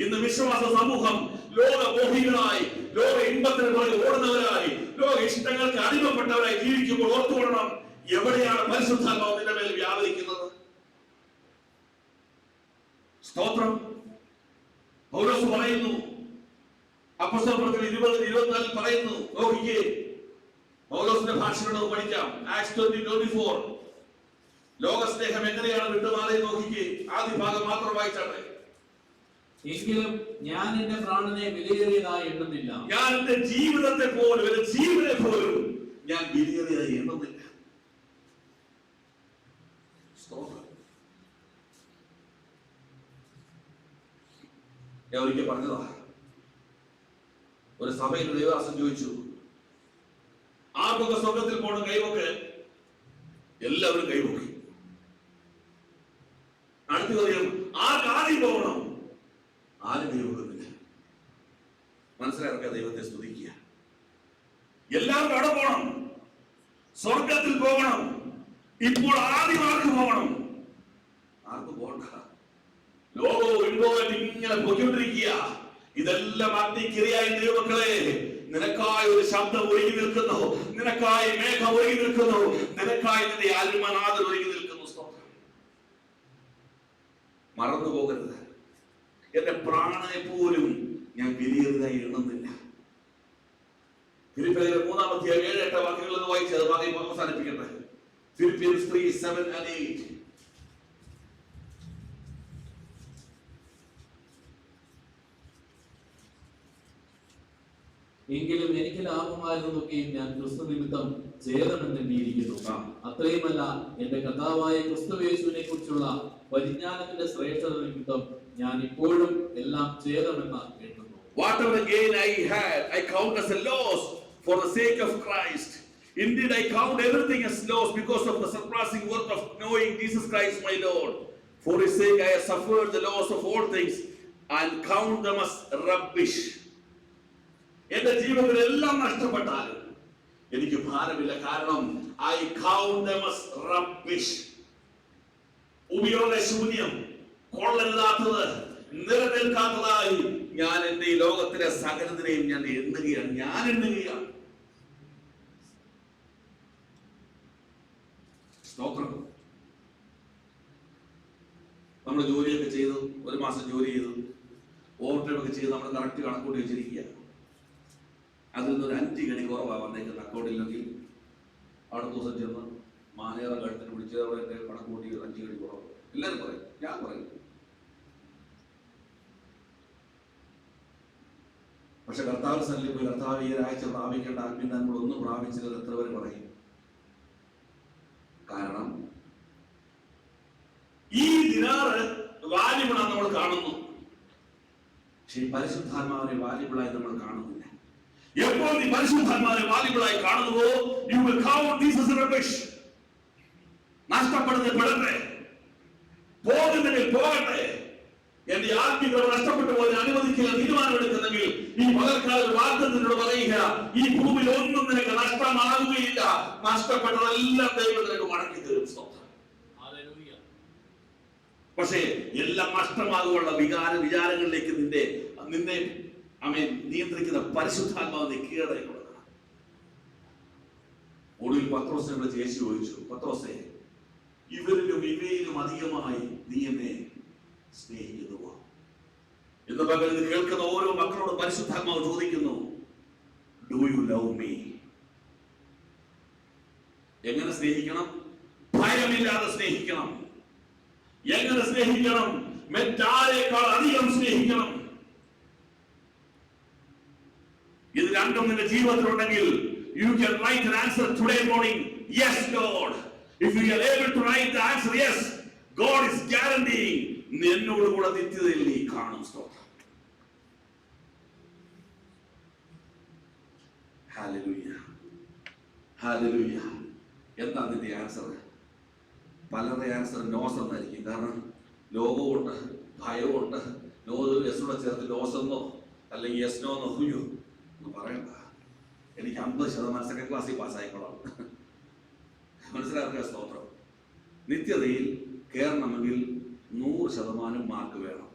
ഇന്ന് വിശ്വാസ സമൂഹം ലോകമോഹികളായി, ലോക ഇമ്പത്തിന് പുറകെ ഓടുന്നവരായി, ലോക ഇഷ്ടങ്ങൾക്ക് അടിമപ്പെട്ടവരായി ജീവിക്കുമ്പോൾ ഓർത്തുകൊള്ളണം, എവിടെയാണ് പരിശുദ്ധാത്മാവ് നിന്റെ മേൽ വ്യാപരിക്കുന്നത്? സ്തോത്രം. പൗലോസ് പറയുന്നു, അപ്പോസ്തലപ്രവൃത്തി 20:24 പറയുന്നു, നോക്കിക്കേ, പൗലോസിന്റെ ഭാഷയോട് പഠിക്കാം. Acts 20:24 ലോകസ്നേഹം എങ്ങനെയാണ് വിട്ടുമാറി നോക്കിക്കേ. ആദ്യ ഭാഗം മാത്രം വായിച്ചാട്ടെ. എങ്കിലും ഞാൻ എന്റെ പ്രാണനെ വിലയേറിയതായി എണ്ണുന്നില്ല. ഞാൻ എന്റെ ജീവിതത്തെ പോലും, എന്റെ ജീവനെ പോലും ഞാൻ വിലയേറിയതായി എണ്ണുന്നില്ല. ഞാൻ ഒരിക്കൽ പറഞ്ഞതാ, ഒരു സഭയിൽ ദേവദാസൻ ചോദിച്ചു, ആർക്കൊക്കെ സ്വർഗത്തിൽ പോകണം കൈവക്ക്? എല്ലാവരും കൈവക്കി. അടുത്ത ചോദ്യം, ആർക്ക് ആദ്യം പോകണം? ആരും കൈവക്കുന്നില്ല. മനസ്സിലാക്കുക, ദൈവത്തെ സ്തുതിക്കുക. എല്ലാവരും അവിടെ പോകണം, സ്വർഗത്തിൽ പോകണം. ഇപ്പോൾ ആദ്യം ആർക്ക് പോകണം? ആർക്ക് പോകണ്ട. ലോകവും ഇൻവോൾവ് ഇങ്ങനെ പൊയ്ക്കൊണ്ടിരിക്കുക. ഇതെല്ലാം അഗ്നിക്കിരയായ ദൈവമക്കളെ, നിനക്കായി ഒരു ശബ്ദം ഒരുങ്ങി നിൽക്കുന്നു, നിനക്കായി മേഘം ഒരുങ്ങി നിൽക്കുന്നു, നിനക്കായി നിന്റെ ആത്മനാഥൻ ഒരുങ്ങി നിൽക്കുന്നു. സ്തോത്രം. മറന്നു പോകരുത്. എന്റെ പ്രാണനെ പോലും ഞാൻ വിലയേറിയതായി എണ്ണുന്നില്ല. ഫിലിപ്പിയർ 3-7-8 വാക്യങ്ങളിൽ നിന്ന് വായിച്ച് അത് ഭാഗം അവസാനിപ്പിക്കട്ടെ. ഫിലിപ്പിയൻസ് 3:7-8. എങ്കിലും എനിക്ക് ലാഭമായിരുന്നതൊക്കെയും ഞാൻ ക്രിസ്തു നിമിത്തം ഛേദമെന്നെണ്ണിയിരിക്കുന്നു. അത്രയുമല്ല, എന്റെ കർത്താവായ ക്രിസ്തുയേശുവിനെ കുറിച്ചുള്ള പരിജ്ഞാനത്തിന്റെ ശ്രേഷ്ഠത നിമിത്തം ഞാൻ ഇപ്പോഴും എല്ലാം ഛേദമെന്ന് എണ്ണുന്നു. Whatever gain I had, I count as a loss for the sake of Christ. Indeed, I count everything as loss because of the surpassing worth of knowing Jesus Christ my Lord. For his sake I have suffered the loss of all things and count them as rubbish. എന്റെ ജീവിതത്തിൽ എല്ലാം നഷ്ടപ്പെട്ടാലും എനിക്ക് ഭാരമില്ല. കാരണം I count them as rubbish. ഉപയോഗശൂന്യം, കൊള്ളരുതാത്തത്, നിലനിൽക്കാത്തതായി ഞാൻ എന്റെ ഈ ലോകത്തിലെ സകലത്തിനെയും ഞാൻ എണ്ണുകയാണ്. സ്തോത്രം. നമ്മൾ ജോലിയൊക്കെ ചെയ്തു, 1 മാസം ജോലി ചെയ്തു, ഓവർ ടൈം ഒക്കെ ചെയ്ത് നമ്മൾ കറക്റ്റ് കണക്കൂട്ടി വെച്ചിരിക്കുക. അതിൽ നിന്നൊരു 5 ഗണി കുറവാണ് വന്നേക്കുന്ന അക്കൗണ്ടില്ലെങ്കിൽ അടുത്ത ദിവസം ചെന്ന് മാനേജറെ കഴുത്തിന് പിടിച്ച് അവിടെ കണക്കൂട്ടി 5 ഗണി കുറവ്. എല്ലാവരും പറയും, ഞാൻ പറയും. പക്ഷെ കർത്താവ് സന്നിധിയിൽ പോയി കർത്താവ് ഈ ഒരാഴ്ച പ്രാപിക്കേണ്ട ആത്മീയത നമ്മളൊന്നും പ്രാപിച്ചത് എത്ര പേര് പറയും? കാരണം ഈ ദിനാറ് വാല്യബിളാണ് നമ്മൾ കാണുന്നു, പക്ഷെ ഈ പരിശുദ്ധാത്മാവിനെ വാല്യബിളായി നമ്മൾ കാണുന്നില്ല. എപ്പോൾ നീ പരിശുദ്ധാത്മാവിനെ വാല്യബിളായി കാണുന്നുവോ, you will count this as rubbish. നഷ്ടപ്പെടുന്നത് പെടട്ടെ, പോകുന്നെങ്കിൽ പോകട്ടെ. എന്റെ ആത്മീയത നഷ്ടപ്പെട്ടു പോയി അനുവദിക്കുക തീരുമാനമെടുക്കുന്നെങ്കിൽ ഈ പകൽക്കാലം വാഗ്ദത്തത്തിനോട് പറയുക, ഈ ഭൂമിയിൽ ഒന്നും നിനക്ക് നഷ്ടമാകുകയില്ല. നഷ്ടപ്പെട്ടതെല്ലാം ദൈവം നിനക്ക് മടക്കി തരും. പക്ഷേ എല്ലാം നഷ്ടമാകുള്ള വിചാരങ്ങളിലേക്ക് നിന്നെ നിയന്ത്രിക്കുന്ന പരിശുദ്ധാത്മാവിനെ കീഴടക്കി കൊടുക്കണം. ഒടുവിൽ പത്രോസിനെ വിളിച്ച് യേശു ചോദിച്ചു, പത്രോസേ, ഇവരിലും ഇവയിലും അധികമായി നീ എന്നെ സ്നേഹിക്കുന്നുവോ എന്ന് പകൽ കേൾക്കുന്ന ഓരോ മക്കളോട് പരിശുദ്ധാത്മാവ് ചോദിക്കുന്നു, ഡു യു ലവ് മീ? എങ്ങനെ സ്നേഹിക്കണം? ഭയമില്ലാതെ സ്നേഹിക്കണം. എങ്ങനെ സ്നേഹിക്കണം? മറ്റാരേക്കാൾ അധികം സ്നേഹിക്കണം. ഇത് രണ്ടും നിന്റെ ജീവിതത്തിലുണ്ടെങ്കിൽ you can write an answer today morning, yes Lord. If you are able to write the answer yes, God is guaranteeing നിന്നോട് കൂടെ നിത്യതയിൽ നീ കാണും. സ്തോത്രം. Hallelujah, hallelujah. എന്താ നിന്റെ ആൻസർ? പലരുടെ ആൻസർ നോസ് എന്നായിരിക്കും. കാരണം ലോകമുണ്ട്, ഭയമുണ്ട്. എസ്നോടെ ചേർത്ത് നോസ് എന്നോ അല്ലെങ്കിൽ യെസ്നോ എന്നോ ഹുയോ എന്ന് പറയണ്ട. എനിക്ക് 50% സെക്കൻഡ് ക്ലാസ്സിൽ പാസ്സായിക്കോളാം. മനസ്സിലാക്കുക. സ്തോത്രം. നിത്യതയിൽ കയറണമെങ്കിൽ 100% മാർക്ക് വേണം.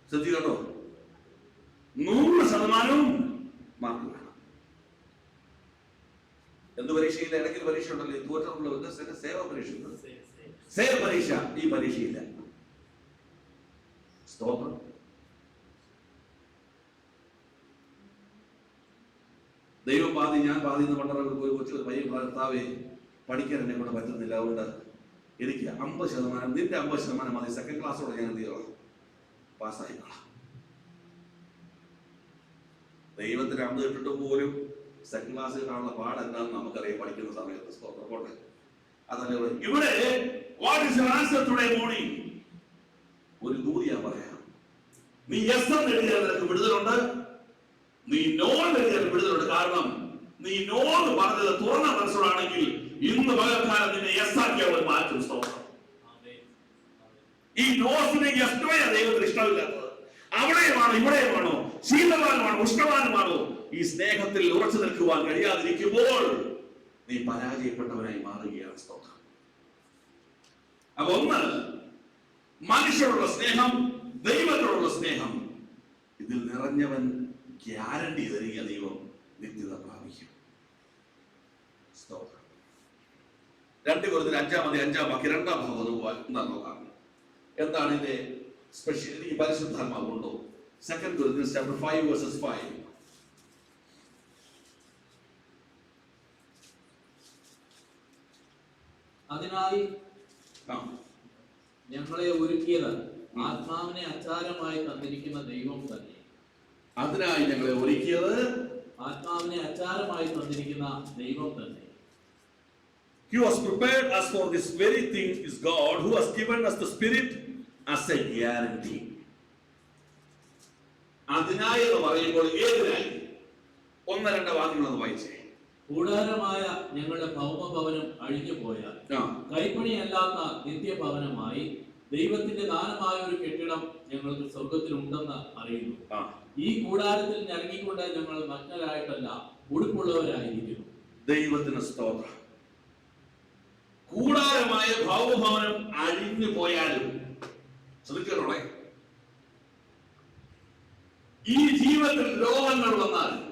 ശ്രദ്ധിക്കട്ടോ, 100% മാർക്ക് വേണം. എന്ത് പരീക്ഷയില്ല? ഇടയ്ക്ക് പരീക്ഷ ഉണ്ടല്ലോ, തോറ്റുള്ള സേവ പരീക്ഷ. സേവ പരീക്ഷ ഈ പരീക്ഷയില്ല. സ്തോത്രം. ദൈവം പാതി ഞാൻ പാതി എന്ന് പണ്ടവർക്ക് ഒരു കൊച്ചു പയ്യൻ ഭർത്താവേ പഠിക്കാൻ എന്നെ കൊണ്ട് പറ്റുന്നില്ല, അതുകൊണ്ട് എനിക്ക് 50%, നിന്റെ 50% മതി, സെക്കൻഡ് ക്ലാസ്സോടെ ഞാൻ എന്ത് ചെയ്യണം? പാസ്സായിക്കോളാം. ദൈവത്തിന് അമ്പ് ഇട്ടിട്ട് പോലും സെക്കൻഡ് ക്ലാസ്സിൽ കാണുന്ന പാട് എന്താണെന്ന് നമുക്കറിയാം പഠിക്കുന്ന സമയത്ത്. സ്തോത്രം. അതല്ലേ ഇവിടെ what is your answer today morning? ഒരു ദൂതിയാ പറയാം. നീ യെസ് എന്ന് എഴുതിയാൽ നിനക്ക് വിടുതലുണ്ട്, നീ നോ എന്ന് എഴുതിയാൽ വിടുതലുണ്ട്. കാരണം നീ നോ എന്ന് പറഞ്ഞത് തുറന്ന മനസ്സോടാണെങ്കിൽ ഇന്ന് പകൽക്കാലം നിന്നെ യെസ് ആക്കി അവർ മാറ്റും. സ്തോത്രം. ഈ നോസിനെ യെസ്നോയാ ദൈവത്തിന് ഇഷ്ടമില്ലാത്തത്. അവിടെയുമാണോ ഇവിടെയുമാണോ, ശീതവാനുമാണോ ഉഷ്ണവാനുമാണോ, ഈ സ്നേഹത്തിൽ ഉറച്ചു നിൽക്കുവാൻ കഴിയാതിരിക്കുമ്പോൾ നീ പരാജയപ്പെട്ടവനായി മാറുകയാണ്. സ്തോത്രം. അപ്പൊ ഒന്ന്, മനുഷ്യരോടുള്ള സ്നേഹം, ദൈവത്തോടുള്ള സ്നേഹം, ഇതിൽ നിറഞ്ഞവൻ ഗ്യാരണ്ടി തരിക ദൈവം. 2 കൊരിന്ത്യർ 5-5 വാക്യം 2-ാം ഭാഗം എന്താ നോക്കാം. എന്താണ് ഇതിന്റെ സ്പെഷ്യൽ? ഈ പരിശുദ്ധാത്മാവുണ്ടോ? 2 Corinthians chapter 5 verses 5. അതിനായി ഞങ്ങളെ ഒരുക്കിയത് ആത്മാവിനെ അച്ചാരമായി തന്നിരിക്കുന്ന ദൈവം തന്നെ. അതിനായി ഞങ്ങളെ ഒരുക്കിയത് ആത്മാവിനെ അച്ചാരമായി തന്നിരിക്കുന്ന ദൈവം തന്നെ. He was prepared us for this very thing is God who has given us the Spirit as a guarantee. അതിനായി എന്ന് പറയുമ്പോൾ ഏതിനായി? 1-2 വാക്യങ്ങളൊന്ന് വായിച്ചേ. കൂടാരമായ ഞങ്ങളുടെ ഭൗമഭവനം അഴിഞ്ഞു പോയാൽ കൈപ്പണിയല്ലാത്ത നിത്യഭവനമായി ദൈവത്തിന്റെ ദാനമായ ഒരു കെട്ടിടം ഞങ്ങൾക്ക് സ്വർഗത്തിൽ ഉണ്ടെന്ന് അറിയുന്നു. ഈ കൂടാരത്തിൽ ഇറങ്ങിക്കൊണ്ട് ഞങ്ങൾ നഗ്നരായിട്ടല്ല ഉടുപ്പുള്ളവരായിരിക്കുന്നു. ദൈവത്തിന് സ്തോത്രം. കൂടാരമായ ഭൗമഭവനം അഴിഞ്ഞു പോയാലും ശ്രദ്ധിക്കണേ, ഈ ജീവിതത്തിൽ രോഗങ്ങൾ വന്നാലും,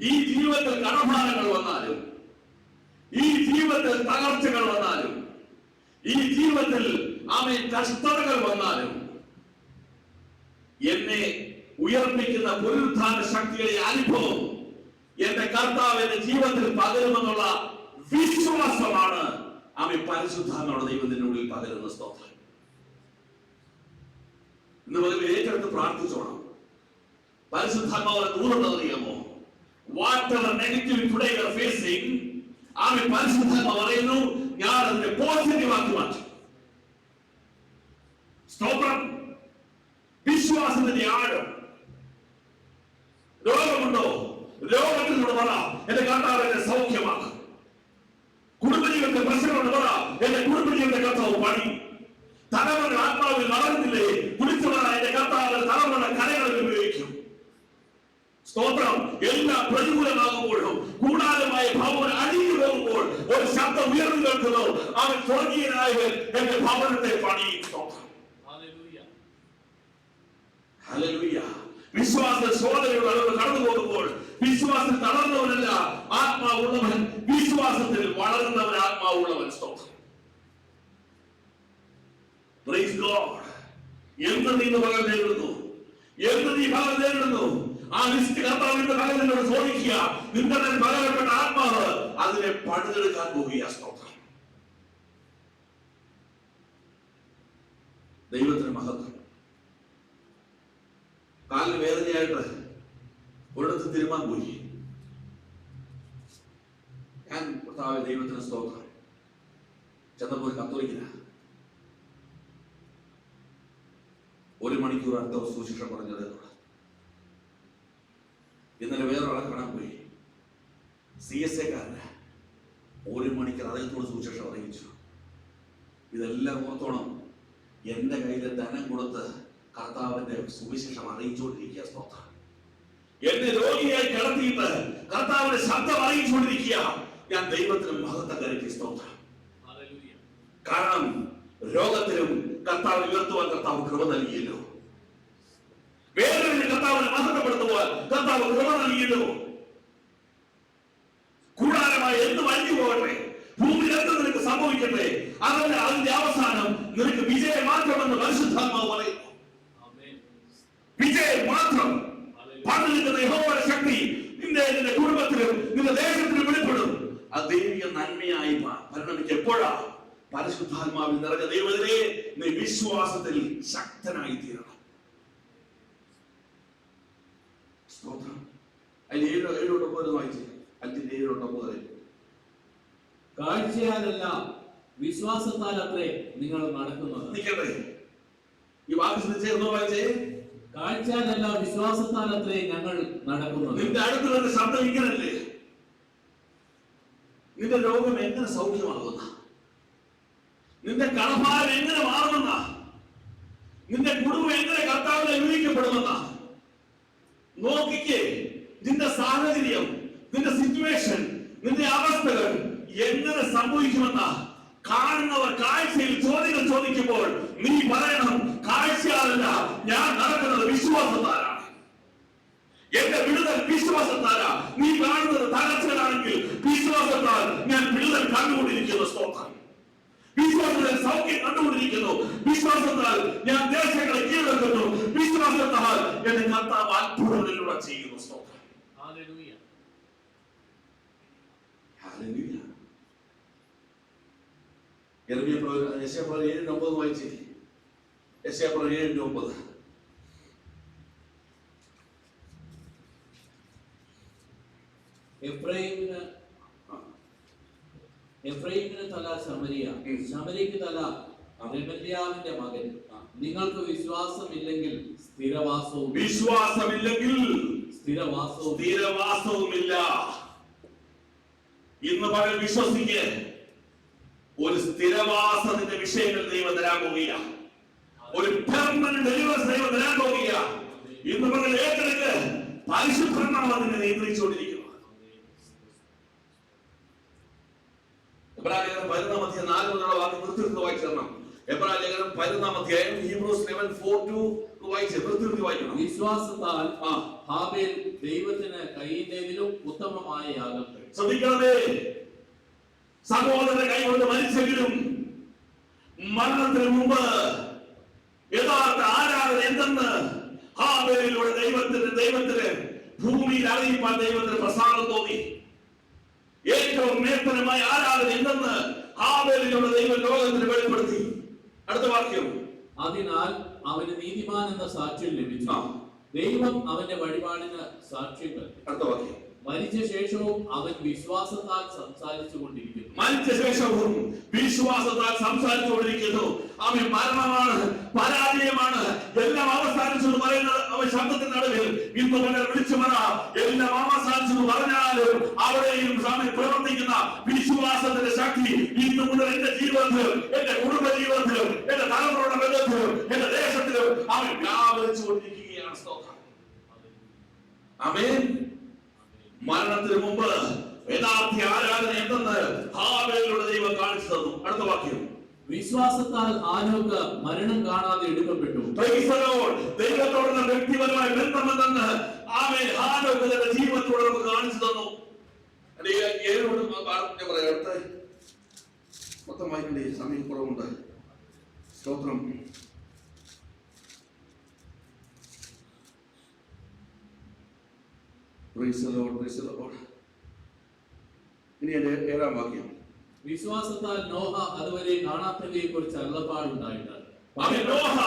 ഈ ജീവിതത്തിൽ കടഭാരങ്ങൾ വന്നാലും, ഈ ജീവിതത്തിൽ തകർച്ചകൾ വന്നാലും, ഈ ജീവിതത്തിൽ കഷ്ടതകൾ വന്നാലും, എന്നെ ഉയർപ്പിക്കുന്ന പുനരുത്ഥാന ശക്തിയുടെ അനുഭവം എന്റെ കർത്താവ് എന്റെ ജീവിതത്തിൽ പകരുമെന്നുള്ള വിശ്വാസമാണ് പരിശുദ്ധാത്മാവുടെ ദൈവത്തിന്റെ ഉള്ളിൽ പകരുന്ന സ്തോത്രം. ഇന്ന് മുതൽ ഏറ്റെടുത്ത് പ്രാർത്ഥിച്ചോണം. പരിശുദ്ധാത്മാവിനെ ദൂരത്തറിയാമോ? Whatever negativity today you are facing, പരിശുദ്ധാത്മാവ് പറയുന്നു, ഞാൻ അതിനെ പോസിറ്റീവ് ആക്കി മാറ്റും. സ്തോത്രം. വിശ്വാസത്തിന്റെ ആഴം. രോഗമുണ്ടോ? രോഗത്തിലൂടെ പറ, എന്റെ കർത്താവ് എന്നെ സൗഖ്യമാക്കും. കുടുംബജീവിതത്തെ പ്രശ്നമുണ്ട്, പറ, എന്റെ കുടുംബജീവിതത്തെ കർത്താവ് പണി. തലമുറ ആത്മാവിൽ വളർന്നില്ലേ? കുടിച്ചവർ എന്റെ കർത്താവ് തലമുറ കരകളിൽ ഉപയോഗിക്കും. സ്തോത്രം. എല്ലാം പ്രതികൂലമാകുമ്പോഴും കൂടാരമായ ഭവനം അഴിഞ്ഞു പോകുമ്പോൾ ഒരു ശബ്ദം ഉയർന്നു കേൾക്കുന്നു, അവൻ സ്വർഗീയനായവൻ എന്റെ ഭവനത്തെ പണിയും. സ്തോത്രം. ഹല്ലേലൂയ. വിശ്വാസ ശോധനയുടെ കടന്നു പോകുമ്പോൾ വിശ്വാസം തളർന്നവനല്ല ആത്മാവുള്ളവൻ, വിശ്വാസത്തിൽ വളരുന്നവൻ ആത്മാവുള്ളവൻ. സ്തോത്രം. Praise God. എന്ത് നീ പകൽ നേരിടുന്നു, എന്ത് നീ പകൽ നേരിടുന്നു, ആ ലിസ്റ്റ് കർത്താവിന്റെ പകലിനോട് ചോദിക്കുക. നിന്റെ പകരപ്പെട്ട ആത്മാവ് അതിനെ പണിതെടുക്കാൻ പോകുക. സ്തോത്രം. ദൈവത്തിന് മഹത്വം. കാലിന് വേദനയായിട്ട് ഒരിടത്ത് തിരുമാൻ പോയി. ഞാൻ കർത്താവേ ദൈവത്തിന് സ്തോത്രം. ചെന്നപ്പോൾ കത്തോലിക്കനാ. 1 മണിക്കൂർ അടുത്ത സുശിക്ഷ പറഞ്ഞത്. ഇന്നലെ വേറൊരാളെ കാണാൻ പോയി. CSA കാരന് 1 മണിക്കൂർ അദ്ദേഹത്തോട് സുശിക്ഷ അറിയിച്ചു. ഇതെല്ലാം ഓർത്തോണം. എന്റെ കയ്യിലെ ധനം കൊടുത്ത് കർത്താവിന്റെ സുവിശേഷം അറിയിച്ചുകൊണ്ടിരിക്കുക. സ്തോത്രം. എന്നെ രോഗിയായി കിടത്തിയിട്ട് കർത്താവിന്റെ ശബ്ദം അറിയിച്ചുകൊണ്ടിരിക്കുക. ഞാൻ ദൈവത്തിന് മഹത്വം കരുതി. സ്തോത്രം. കാരണം രോഗത്തിലും കർത്താവ് ഉയർത്തുവാൻ കർത്താവ് കൃപ നൽകിയല്ലോ. വേദനയിൽ കർത്താവിനെ മഹത്വപ്പെടുത്തുവാൻ കർത്താവ് കൃപ നൽകിയല്ലോ. കൂടാരമായി എന്ത് വഴിഞ്ഞു പോകട്ടെ, ഭൂമിയിൽ എന്ത് നിനക്ക് സംഭവിക്കട്ടെ, അതിന്റെ അവസാനം നിനക്ക് വിജയം മാത്രമെന്ന് പരിശുദ്ധാത്മാവ് പറയുന്നു. വിജയം മാത്രം. പണ്ട് നിൽക്കുന്ന യഹോവയുടെ ശക്തി നിന്റെ കുടുംബത്തിലും നിന്റെ ദേശത്തിലും വെളിപ്പെടും. അത് ദൈവിക നന്മയായി പരിണമിക്ക്. എപ്പോഴാ? പരിശുദ്ധാത്മാവിൽ നിറഞ്ഞ ദൈവത്തിനെ നീ വിശ്വാസത്തിൽ ശക്തനായി തീരണം. സ്തോത്രം. അതിൽ 7-9 വായിച്ചു. 5-7-9. കാഴ്ചയാലല്ല വിശ്വാസത്താലത്രേ നിങ്ങൾ നടക്കുന്നത്. നിൽക്കട്ടെ, ഈ വാക്ക് ചേർന്നോ വായിച്ചേ. കാഴ്ചയാലല്ല വിശ്വാസത്താലത്രേ ഞങ്ങൾ നടക്കുന്നത്. നിന്റെ അടുത്തുള്ള ശബ്ദം ഇങ്ങനല്ലേ? നിന്റെ രോഗം എങ്ങനെ സൗഖ്യമാകുന്ന, നിന്റെ കടഭാരം എങ്ങനെ മാറുമെന്ന, നിന്റെ കുടുംബം എങ്ങനെ കർത്താവിനെ അനുഭവിക്കപ്പെടുമെന്ന നോക്കിക്കേ. നിന്റെ സാഹചര്യം, നിന്റെ സിറ്റുവേഷൻ, നിന്റെ അവസ്ഥകൾ എങ്ങനെ സംഭവിക്കുമെന്ന കാണുന്നവർ കാഴ്ചയിൽ ചോദ്യങ്ങൾ ചോദിക്കുമ്പോൾ നീ പറയണം, കാഴ്ചയാലല്ല ഞാൻ നടക്കുന്നത് വിശ്വാസത്താലാണ്. എന്റെ വിടുതൽ വിശ്വാസത്താലാ. നീ കാണുന്നത് തകർച്ചകളാണെങ്കിൽ വിശ്വാസത്താൽ ഞാൻ വിടുതൽ കണ്ടുകൊണ്ടിരിക്കുന്നു. സ്തോത്രം. വിശ്വാസത്താൽ സൗഖ്യം കണ്ടുകൊണ്ടിരിക്കുന്നു. വിശ്വാസത്താൽ ഞാൻ ദേശങ്ങളെ കീഴടക്കുന്നു. വിശ്വാസത്താൽ എന്റെ കർത്താവ് അത്ഭുതങ്ങളിലൂടെ ചെയ്യുന്നു. സ്തോത്രം. ഹല്ലേലൂയ. ഹല്ലേലൂയ. യെശയ്യാപ്രവചനം 7:9 വായിച്ചേ. യെശയ്യാപ്രവചനം 7:9. എഫ്രൈമിന് തല ശമരിയ, ശമരിക്ക് തല റെമല്യാവിന്റെ മകൻ. നിങ്ങൾക്ക് വിശ്വാസമില്ലെങ്കിൽ സ്ഥിരവാസവുമില്ല. ഇന്ന് പകൽ വിശ്വസിക്ക്, ഒരു സ്ഥിരവാസത്തിന്റെ വിഷയങ്ങൾ ദൈവം തരാൻ പോകുക. ഒരു പെർമനന്റ് ഡെലിവറൻസ് ദൈവം തരാൻ പോകുക. ഇന്ന് പകൽ ഏറ്റെടുക്ക്. പരിശുദ്ധാത്മാവ് അതിനെ നിയന്ത്രിച്ചുകൊണ്ടിരിക്കുന്നു. എബ്രായലേഖനം 11:4 വാക്യം നിർത്തി വായിച്ചു തരണം. എബ്രായലേഖനം 11 ഹീബ്രൂസ് 11:4 നിർത്തി വായിക്കണം. വിശ്വാസത്താൽ ഹാബേൽ ദൈവത്തിന് കൈയിന്റേതിലും ഉത്തമമായ യാഗം കഴിച്ചു. ശ്രദ്ധിക്കണമേ, സഹോദരന്റെ കൈകൊണ്ട് മരിച്ചെങ്കിലും മരണത്തിന് മുമ്പ് യഥാർത്ഥ ആരാധന എന്തെന്ന് ഹാബേലിലൂടെ ദൈവത്തിന് ഭൂമിയിൽ അറിയിപ്പാൻ ദൈവത്തിന് പ്രസാദം തോന്നി. ഏറ്റവും നേർത്തരമായ ആരാധന എന്തെന്ന് ഹാബേലിലൂടെ ദൈവം ലോകത്തിന് വെളിപ്പെടുത്തി. അടുത്ത വാക്യം. അതിനാൽ അവന് നീതിമാൻ എന്ന സാക്ഷ്യം ലഭിച്ചു. ദൈവം അവന്റെ വഴിപാടിന് സാക്ഷ്യം നൽകി. അടുത്ത വാക്യം. മരിച്ച ശേഷവും അവൻ വിശ്വാസത്താൽ സംസാരിച്ചു കൊണ്ടിരിക്കുന്നു. അവൻ മരണമാണ്, പരാജയമാണ്, എല്ലാം അവസാനിച്ചു പറയുന്നത് അവൻ ശബ്ദത്തിന്റെ നടുവിൽ ഇന്ന് മുതൽ വിളിച്ചു പറ. എല്ലാം അവസാനിച്ചു പറഞ്ഞാലും അവിടെയും പ്രവർത്തിക്കുന്ന വിശ്വാസത്തിന്റെ ശക്തി ഇന്ന് മുതൽ എന്റെ ജീവിതത്തിലും എന്റെ കുടുംബ ജീവിതത്തിലും എന്റെ തലമുറയുടെ ബന്ധത്തിലും എന്റെ ദേശത്തിലും അവൻ വ്യാപരിച്ചു കൊണ്ടിരിക്കുകയാണ്. സ്തോത്രം. ആമേൻ. മരണത്തിന് മുമ്പ് യഥാർത്ഥ ആരാധന എന്തെന്ന് ഹാബേലിലൂടെ ദൈവം കാണിച്ചു തന്നു. അടുത്ത വാക്യം. വിശ്വാസത്താൽ ഹാനോക്ക് മരണം കാണാതെ എടുക്കപ്പെട്ടു. ദൈവത്തോടുള്ള വ്യക്തിപരമായ ബന്ധം എന്തെന്ന് ആമേൻ ഹാനോക്ക് തന്റെ ജീവിതത്തോടെ നമുക്ക് കാണിച്ചു തന്നു. അടുത്ത മൊത്തം വായിക്കണ്ടേ, സമയം കുറവുണ്ട്. സ്തോത്രം. ഇനി എന്റെ 7-ാം വാക്യം. വിശ്വാസത്താൽ നോഹ അതുവരെ കാണാത്തവയെ കുറിച്ച് അരുളപ്പാടുണ്ടായിട്ട് നോഹ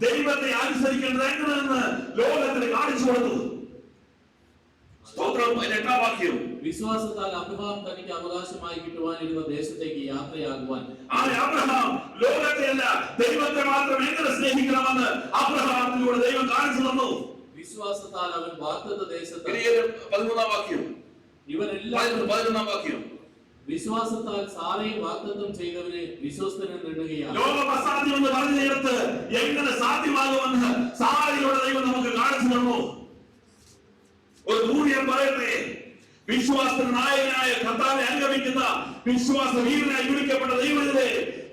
ദൈവത്തെ അനുസരിക്കേണ്ടത് എങ്ങനെയെന്ന് ലോകത്തിന് കാണിച്ചു കൊടുത്തു. സ്തോത്രം. 8-ാം വാക്യം. വിശ്വാസത്താൽ അബ്രഹാം തനിക്ക് അവകാശമായി കിട്ടുവാനിരുന്ന ദേശത്തേക്ക് യാത്രയാകുവാൻ അബ്രഹാം ലോകത്തെയല്ല ദൈവത്തെ മാത്രം എങ്ങനെ സ്നേഹിക്കണമെന്ന് അബ്രഹാമിലൂടെ ദൈവം കാണിച്ചു തന്നു. വിശ്വാസത്താൽ അവൻ വാഗ്ദത്ത ദേശത്ത്. 13-ാം വാക്യം. ഇവരെല്ലാവരും 11-ാം വാക്യം. വിശ്വാസത്താൽ സാറയെ വാഗ്ദത്തം ചെയ്തവനെ വിശ്വസ്തനെന്ന് എണ്ണുകയാണ്. ലോകം അസാധ്യം എന്ന് പറഞ്ഞു നേരത്ത് എങ്ങനെ സാധ്യമാകുമെന്ന് സാറയിലൂടെ ദൈവം നമുക്ക് കാണിച്ചു തന്നു. ഒരു ദൂര്യം പറയട്ടെ, വിശ്വാസത്തിന് നായകനായ കർത്താവിനെ അനുഗമിക്കുന്ന വിശ്വാസ വീരനായി വിളിക്കപ്പെട്ട ദൈവത്തിലെ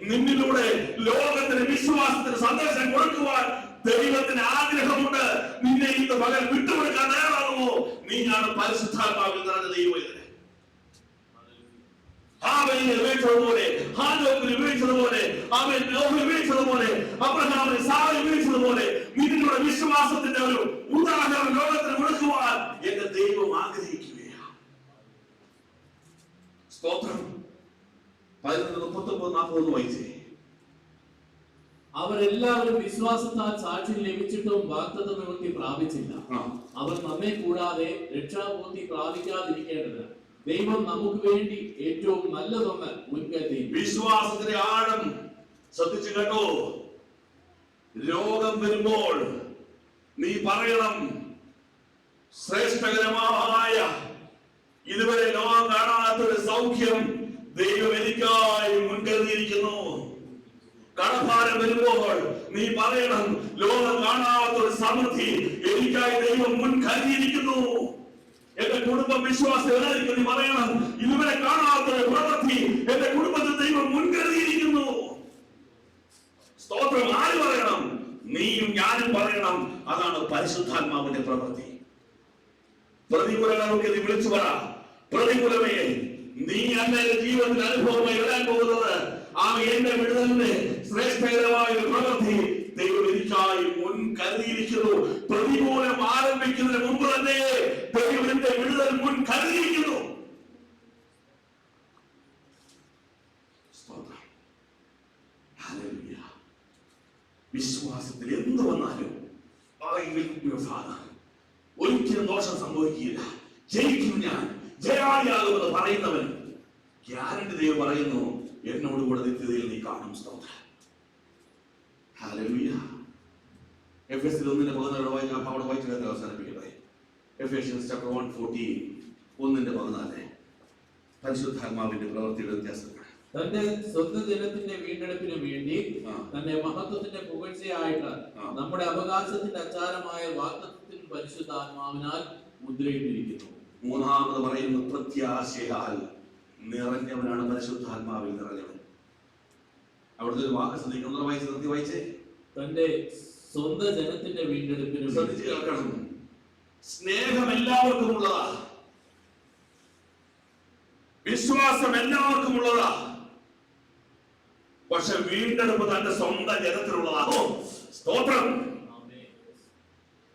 നിന്നിലൂടെ ലോകത്തിന് വിശ്വാസത്തിന് സന്ദേശം കൊടുക്കുവാൻ ദൈവത്തിന് ആഗ്രഹമുണ്ട്. നിന്നെ ഇന്ന് പകൽ വിട്ടുകൊടുക്കാൻ തയ്യാറാകുമോ? നീയാണ് പരിശുദ്ധാത്മാവിൽ നിറഞ്ഞ ദൈവത്തിലെ. ഹാബേലിനെ ഉപയോഗിച്ചതുപോലെ, ഹാനോക്കിനെ ഉപയോഗിച്ചതുപോലെ, അവൻ നോഹിനെ ഉപയോഗിച്ചതുപോലെ, അബ്രഹാമിനെ സാറയെ ഉപയോഗിച്ചതുപോലെ നിന്നിലൂടെ വിശ്വാസത്തിന്റെ ഒരു ഉദാഹരണം ലോകത്തിന് കൊടുക്കുവാൻ എന്റെ ദൈവം ആഗ്രഹിക്കുകയാണ്. സ്തോത്രം. 11:39-40 വായിച്ചേ. അവരെല്ലാവരും വിശ്വാസത്താൽ സാക്ഷ്യം ലഭിച്ചിട്ടും വാഗ്ദത്ത നിവൃത്തി പ്രാപിച്ചില്ല. അവർ നമ്മെ കൂടാതെ രക്ഷാപൂർത്തി പ്രാപിക്കാതിരിക്കേണ്ടത് ദൈവം നമുക്ക് വേണ്ടി ഏറ്റവും നല്ലതൊന്ന് മുൻകരുതി. വിശ്വാസത്തിന്റെ ആഴം ശ്രദ്ധിച്ചു കേട്ടോ. രോഗം വരുമ്പോൾ നീ പറയണം, ശ്രേഷ്ഠകരമായ ഇതുവരെ ലോകം കാണാത്തൊരു സൗഖ്യം ദൈവം എനിക്കായി മുൻകരുതിയിരിക്കുന്നു. കടഭാരം വരുമ്പോൾ നീ പറയണം, ലോകം കാണാത്തൊരു സമൃദ്ധി എനിക്കായി ദൈവം മുൻകരുതിയിരിക്കുന്നു. എന്റെ കുടുംബം വിശ്വാസികളായിരിക്കും. നീ പറയണം, ഇതുവരെ കാണാത്തൊരു പ്രവൃത്തി എന്റെ കുടുംബത്തിൽ ദൈവം മുൻകരുതിയിരിക്കുന്നു. സ്തോത്രം. ആര് പറയണം? നീയും ഞാനും പറയണം. അതാണ് പരിശുദ്ധാത്മാവിന്റെ പ്രവൃത്തി. പ്രതികൂലങ്ങൾക്ക് നീ വിളിച്ചു പറ, പ്രതികൂലമേ നീ എന്റെ ജീവിതത്തിൽ അനുഭവമായി വരാൻ പോകുന്നത് എന്റെ വിടുതലിന്റെ ശ്രേഷ്ഠകരമായ ഒരു പ്രവൃത്തി ദൈവം എനിക്കായി മുൻ കരുതിയിരിക്കുന്നു. പ്രതികൂലം ആരംഭിക്കുന്നതിന് മുമ്പ് തന്നെ ദൈവത്തിന്റെ വിടുതൽ മുൻ കരുതിയിരിക്കുന്നു. വിശ്വാസത്തിൽ എന്ത് വന്നാലും ഒരിക്കലും ദോഷം സംഭവിക്കില്ല, ജയിക്കും, ഞാൻ ജയാളിയാകുമെന്ന് പറയുന്നവൻ ഗ്യാരണ്ടി ദൈവം പറയുന്നു, എന്നോട് കൂടെ നിത്യതയിൽ നീ കാണും. സ്തോത്രം. ഹല്ലേലൂയ. എഫെസ്യർ 1:14 അവിടെ വായിച്ചു അവസാനിപ്പിക്കട്ടെ. എഫേഷ്യൻസ് ചാപ്റ്റർ 1:14 1:14 പരിശുദ്ധാത്മാവിന്റെ പ്രവൃത്തിയുടെ വ്യത്യാസങ്ങൾ. തന്റെ സ്വന്തം ജനത്തിന്റെ വീണ്ടെടുപ്പിന് വേണ്ടി തന്റെ മഹത്വത്തിന്റെ പുകഴ്ചയായിട്ട് നമ്മുടെ അവകാശത്തിന്റെ അച്ചാരമായ വാഗ്ദത്തത്തിന് പരിശുദ്ധാത്മാവിനാൽ മുദ്രയിട്ടിരിക്കുന്നു. മൂന്നാമത് പറയുന്നു, പ്രത്യാശയാൽ നിറഞ്ഞവനാണ് പരിശുദ്ധാത്മാവിൽ നിറഞ്ഞവൻ. അവിടുത്തെ ഒരു വാക്ക് ശ്രദ്ധിക്കുന്ന വായിച്ചേ, തന്റെ സ്വന്തം ജനത്തിന്റെ വീണ്ടെടുപ്പിന് ശ്രദ്ധിച്ച് കേൾക്കണം. സ്നേഹം എല്ലാവർക്കും ഉള്ളതാ, വിശ്വാസം എല്ലാവർക്കും ഉള്ളതാ, പക്ഷെ വീണ്ടെടുപ്പ് തന്റെ സ്വന്തം ജനത്തിലുള്ളതാണോ? സ്തോത്രം.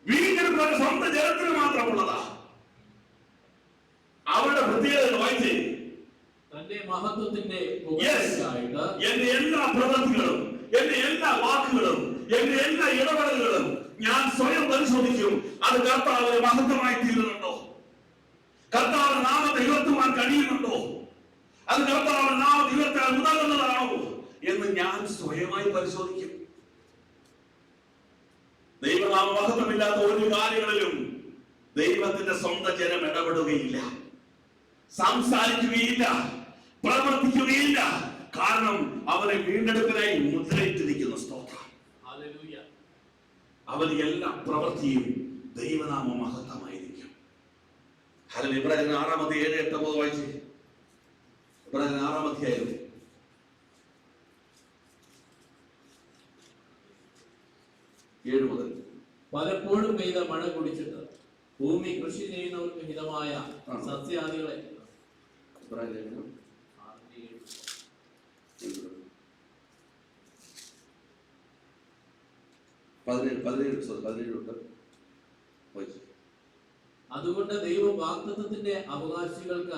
വീണ്ടെടുപ്പ് തന്റെ സ്വന്തം ജനത്തിന് മാത്രമുള്ളതാ. അവരുടെ പ്രത്യേകത വായിച്ചേ, തന്റെ മഹത്വത്തിന്റെ എന്റെ എല്ലാ പ്രവൃത്തികളും, എന്റെ എല്ലാ വാക്കുകളും, എന്റെ എല്ലാ ഇടപെടലുകളും ഞാൻ സ്വയം പരിശോധിക്കും. അത് കർത്താവിന് മഹത്വമായി തീരുന്നുണ്ടോ? കർത്താവിന്റെ നാമത്തെ ഉയർത്തുവാൻ കഴിയുന്നുണ്ടോ? അത് കർത്താവിന്റെ നാമത്തെ ഉയർത്താൻ ഉതകുന്നതാണോ എന്ന് ഞാൻ സ്വയമായി പരിശോധിക്കും. ദൈവനാമ മഹത്വമില്ലാത്ത ഒരു കാര്യങ്ങളിലും ദൈവത്തിന്റെ സ്വന്തം ജനം ഇടപെടുകയില്ല, സംസാരിക്കുകയില്ല, പ്രവർത്തിക്കുകയില്ല. കാരണം അവരെ വീണ്ടെടുപ്പിനായി മുദ്രയിട്ടിരിക്കുന്ന സ്തോത്രം. അവന് എല്ലാ പ്രവൃത്തിയും ദൈവനാമ മഹത്വമായിരിക്കും. ഇബ്രാഹിം 6:7-8 വായിച്ചു. ഇബ്രാഹിം 6 7 മുതൽ. പലപ്പോഴും പെയ്ത മഴ കുടിച്ചിട്ട് ഭൂമി കൃഷി ചെയ്യുന്നവർക്ക് ഹിതമായ സസ്യാദികളെ അതുകൊണ്ട് ദൈവം വാഗ്ദത്തത്തിന്റെ അവകാശികൾക്ക്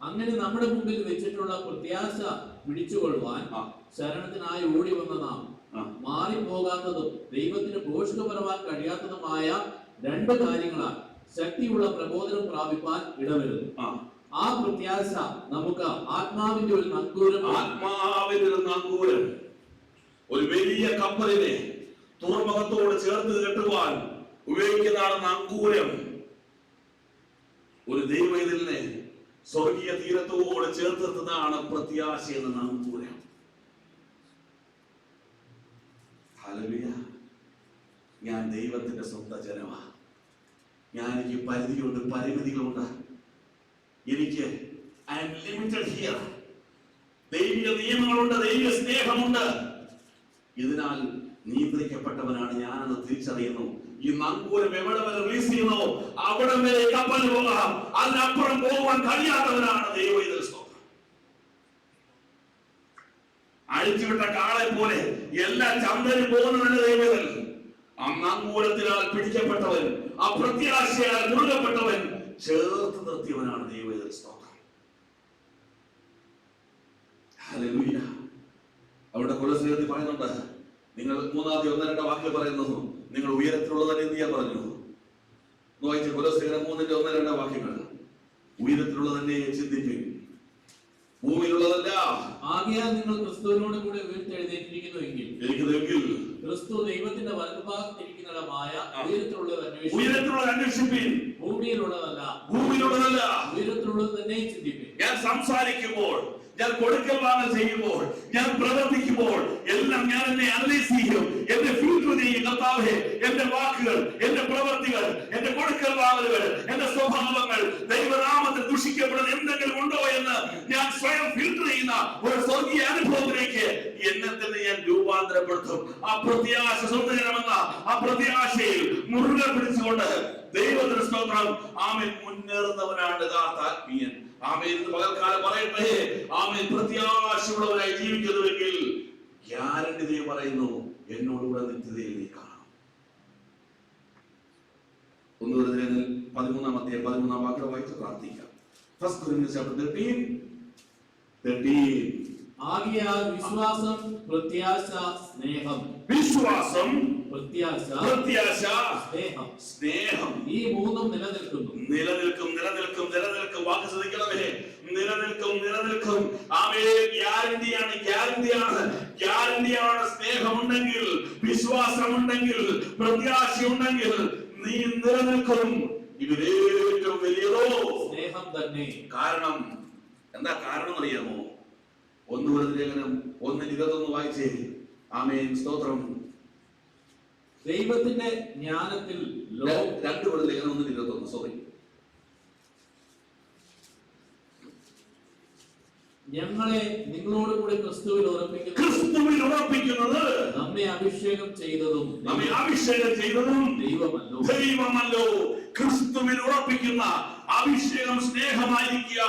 അങ്ങനെ നമ്മുടെ മുമ്പിൽ വെച്ചിട്ടുള്ള പ്രത്യാശ പിടിച്ചുകൊള്ളുവാൻ ശരണത്തിനായി ഓടി വന്ന നാം മാറിപ്പോകാത്തതും ദൈവത്തിന് പോഷകപരമാൻ കഴിയാത്തതുമായ രണ്ട് കാര്യങ്ങളാൽ ശക്തിയുള്ള പ്രബോധനം പ്രാപിപ്പാൻ ഇടവരുന്നു. ആ പ്രത്യാശ നമുക്ക് ആത്മാവിന്റെ ഒരു നങ്കൂരം, ഒരു വലിയ കപ്പലിനെ തുറമുഖത്തോട് ചേർത്ത് കെട്ടുവാൻ ഉപയോഗിക്കുന്നതാണ് നങ്കൂരം. ഒരു ദൈവത്തിനെ സ്വർഗീയ തീരത്തോട് ചേർത്ത് നിർത്തുന്നതാണ് പ്രത്യാശ എന്ന നങ്കൂരം. ഹല്ലേലൂയ. ഞാൻ ദൈവത്തിന്റെ സ്വന്തം ജനമാണ്. എനിക്ക് പരിധിയുണ്ട്, പരിമിതികളുണ്ട്. എനിക്ക് ഐ ആം ലിമിറ്റഡ് ഹിയർ. ദൈവിക നിയമങ്ങളുണ്ട്, ദൈവിക സ്നേഹമുണ്ട്. ഇതിനാൽ നിയന്ത്രിക്കപ്പെട്ടവനാണ് ഞാനെന്ന് തിരിച്ചറിയുന്നു. ഈ നങ്കൂരം എവിടെ വരെ റിലീസ് ചെയ്യുന്നോ അവിടെ വരെ കപ്പൽ പോകാം, അതിനപ്പുറം പോകാൻ കഴിയാത്തവനാണ് ദൈവം. അഴിച്ചുവിട്ട കാളെ പോലെ എല്ലാ ചന്തനും പോകുന്നവന്റെ ദൈവത്തിൽ ആ നങ്കൂരത്തിനാൽ പിടിക്കപ്പെട്ടവൻ, ആ പ്രത്യാശയാൽ മുറുകപ്പെട്ടവൻ, ചേർത്ത് നിർത്തിയവനാണ് ദൈവത്തിൽ. സ്തോത്രം. ഹല്ലേലൂയ. അവിടെ കൊലോസ്യത്തിൽ പറയുന്നുണ്ട്, നിങ്ങൾ 3:1-2 വാക്കിൽ പറയുന്നു, നിങ്ങൾ ഉയരത്തിലുള്ളതന്നെ എന്ത് ചെയ്യാൻ പറഞ്ഞു. വായിച്ച് കൊലോസ്യർ 3:1-2 വാക്യങ്ങൾ. ഉയരത്തിലുള്ളതന്നെ ചിന്തിപ്പിൻ, ഭൂമിയിലുള്ളതല്ല. ആകയാൽ നിങ്ങൾ ക്രിസ്തുവിനോട് കൂടെ ഉയർത്തെഴുന്നേറ്റിരിക്കുന്നുവെങ്കിൽ ക്രിസ്തു ദൈവത്തിന്റെ വലതുഭാഗത്തിരിക്കുന്നതുമായ ഉയരത്തിലുള്ളത് അന്വേഷിപ്പിൻ. ഭൂമിയിലുള്ളതല്ല, ഉയരത്തിലുള്ളത് തന്നെ ചിന്തിപ്പിൻ. ഞാൻ സംസാരിക്കുമ്പോൾ, ഞാൻ കൊടുക്കൽ വാങ്ങൽ ചെയ്യുമ്പോൾ, ഞാൻ പ്രവർത്തിക്കുമ്പോൾ എല്ലാം ഞാൻ എന്നെ അനലൈസ് ചെയ്യും, എന്നെ ഫിൽട്ടർ ചെയ്യും. കർത്താവേ, എന്റെ വാക്കുകൾ, എന്റെ പ്രവർത്തികൾ, എന്റെ കൊടുക്കൽ വാങ്ങലുകൾ, എന്റെ സ്വഭാവങ്ങൾ ദൈവനാമത്തിൽ ദുഷിക്കപ്പെടുന്ന എന്തെങ്കിലും ഉണ്ടോ എന്ന് ഞാൻ സ്വയം ഫിൽട്ടർ ചെയ്യുന്ന ഒരു സ്വർഗീയ അനുഭവത്തിലേക്ക് എന്നെ തന്നെ ഞാൻ രൂപാന്തരപ്പെടുത്തും. ആ പ്രത്യാശ സ്വന്തജനമെന്ന ആ പ്രത്യാശയിൽ മുറുകെ പിടിച്ചുകൊണ്ട് ദൈവത്തിന് സ്തോത്രം. ആമേൻ. മുന്നേറുന്നവനാണ് യഥാർത്ഥ ആത്മീയൻ. ആമേൻ. ഇന്ന് പകൽക്കാലം പറയട്ടെ, ആമേൻ, പ്രത്യാശയുള്ളവരായി ജീവിക്കുന്നുവെങ്കിൽ ഗ്യാരണ്ടി ദൈവം പറയുന്നു, എന്നോടുകൂടെ നിത്യതയിൽ നീ കാണാം. 1 Corinthians 13 വാക്യം വായിച്ച് പ്രാർത്ഥിക്കാം. 1 Corinthians chapter 13. ആകയാൽ വിശ്വാസം, പ്രത്യാശ, സ്നേഹം. വിശ്വാസം, പ്രത്യാശ, സ്നേഹം ഈ മൂന്നും നിലനിൽക്കുന്നു. നിലനിൽക്കും. വാക്ക് ശ്രദ്ധിക്കണമേ. നിലനിൽക്കും. ആമേൻ. ഗ്യാരണ്ടിയാണ്. സ്നേഹമുണ്ടെങ്കിൽ, വിശ്വാസമുണ്ടെങ്കിൽ, പ്രത്യാശയുണ്ടെങ്കിൽ നീ നിലനിൽക്കും. ഇതിലേറ്റവും വലിയതോ സ്നേഹം തന്നെ. കാരണം എന്താ കാരണം അറിയാമോ? 1 Corinthians 1:21 വായിച്ചേ. ആമേൻ. സ്തോത്രം. ദൈവത്തിന്റെ ജ്ഞാനത്തിൽ 2 Corinthians 1:21. സോറി. ഞങ്ങളെ നിങ്ങളോട് കൂടി ക്രിസ്തുവിൽ ഉറപ്പിക്കുന്നത് നമ്മെ അഭിഷേകം ചെയ്തതും ദൈവമല്ലോ. ക്രിസ്തുവിൽ ഉറപ്പിക്കുന്ന അഭിഷേകം സ്നേഹമായിരിക്കുക.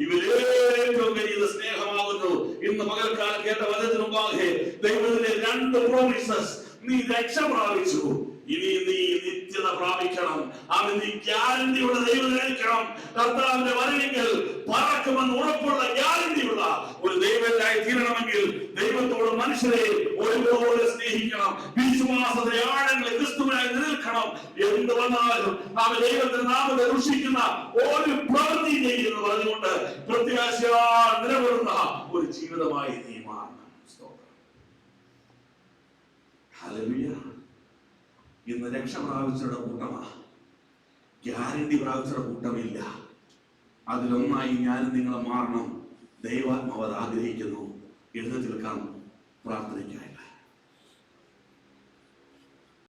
ഇവരേറ്റവും വലിയ സ്നേഹമാകുന്നു. ഇന്ന് പകൽക്കാലം കേട്ട വചനത്തിന് മുമ്പാകെ ദൈവത്തിന്റെ 2 പ്രോമിസസ്. നീ രക്ഷ പ്രാപിച്ചു, ഇനി നീ നിത്യത പ്രാപിക്കണം. അവൻ നീ ഗ്യാരണ്ടിയുള്ള ദൈവത്തിനായിരിക്കണം. കർത്താവിന്റെ വരവിങ്കൽ പറക്കുമെന്ന് ഉറപ്പുള്ള ഗ്യാരണ്ടിയുള്ള ഒരു ദൈവത്തിനായി തീരണമെങ്കിൽ ദൈവത്തോട് മനുഷ്യരെ ഒരുപോലെ സ്നേഹിക്കണം. വിശ്വാസത്തെ ആഴങ്ങളിൽ ക്രിസ്തുവിനായി നിൽക്കണം. എന്ത് വന്നാലും അവൻ ദൈവത്തിന്റെ നാമത്തെ ദുഷിക്കുന്ന ഒരു പ്രവൃത്തി ചെയ്യുന്നു പറഞ്ഞുകൊണ്ട് പ്രത്യാശയാ നിലകൊള്ളുന്ന ഒരു ജീവിതമായി നീ മാറണം. ഹല്ലേലൂയ. ഇന്ന് രക്ഷ പ്രാപിച്ചവരുടെ കൂട്ടമാണ്, ഗ്യാരണ്ടി പ്രാപിച്ചവരുടെ കൂട്ടമില്ല. അതിലൊന്നായി ഞാനും നിങ്ങളെ മാറണം. ദൈവാത്മാവ് അത് ആഗ്രഹിക്കുന്നു. എഴുന്നേൽക്കാൻ പ്രാർത്ഥിക്കാൻ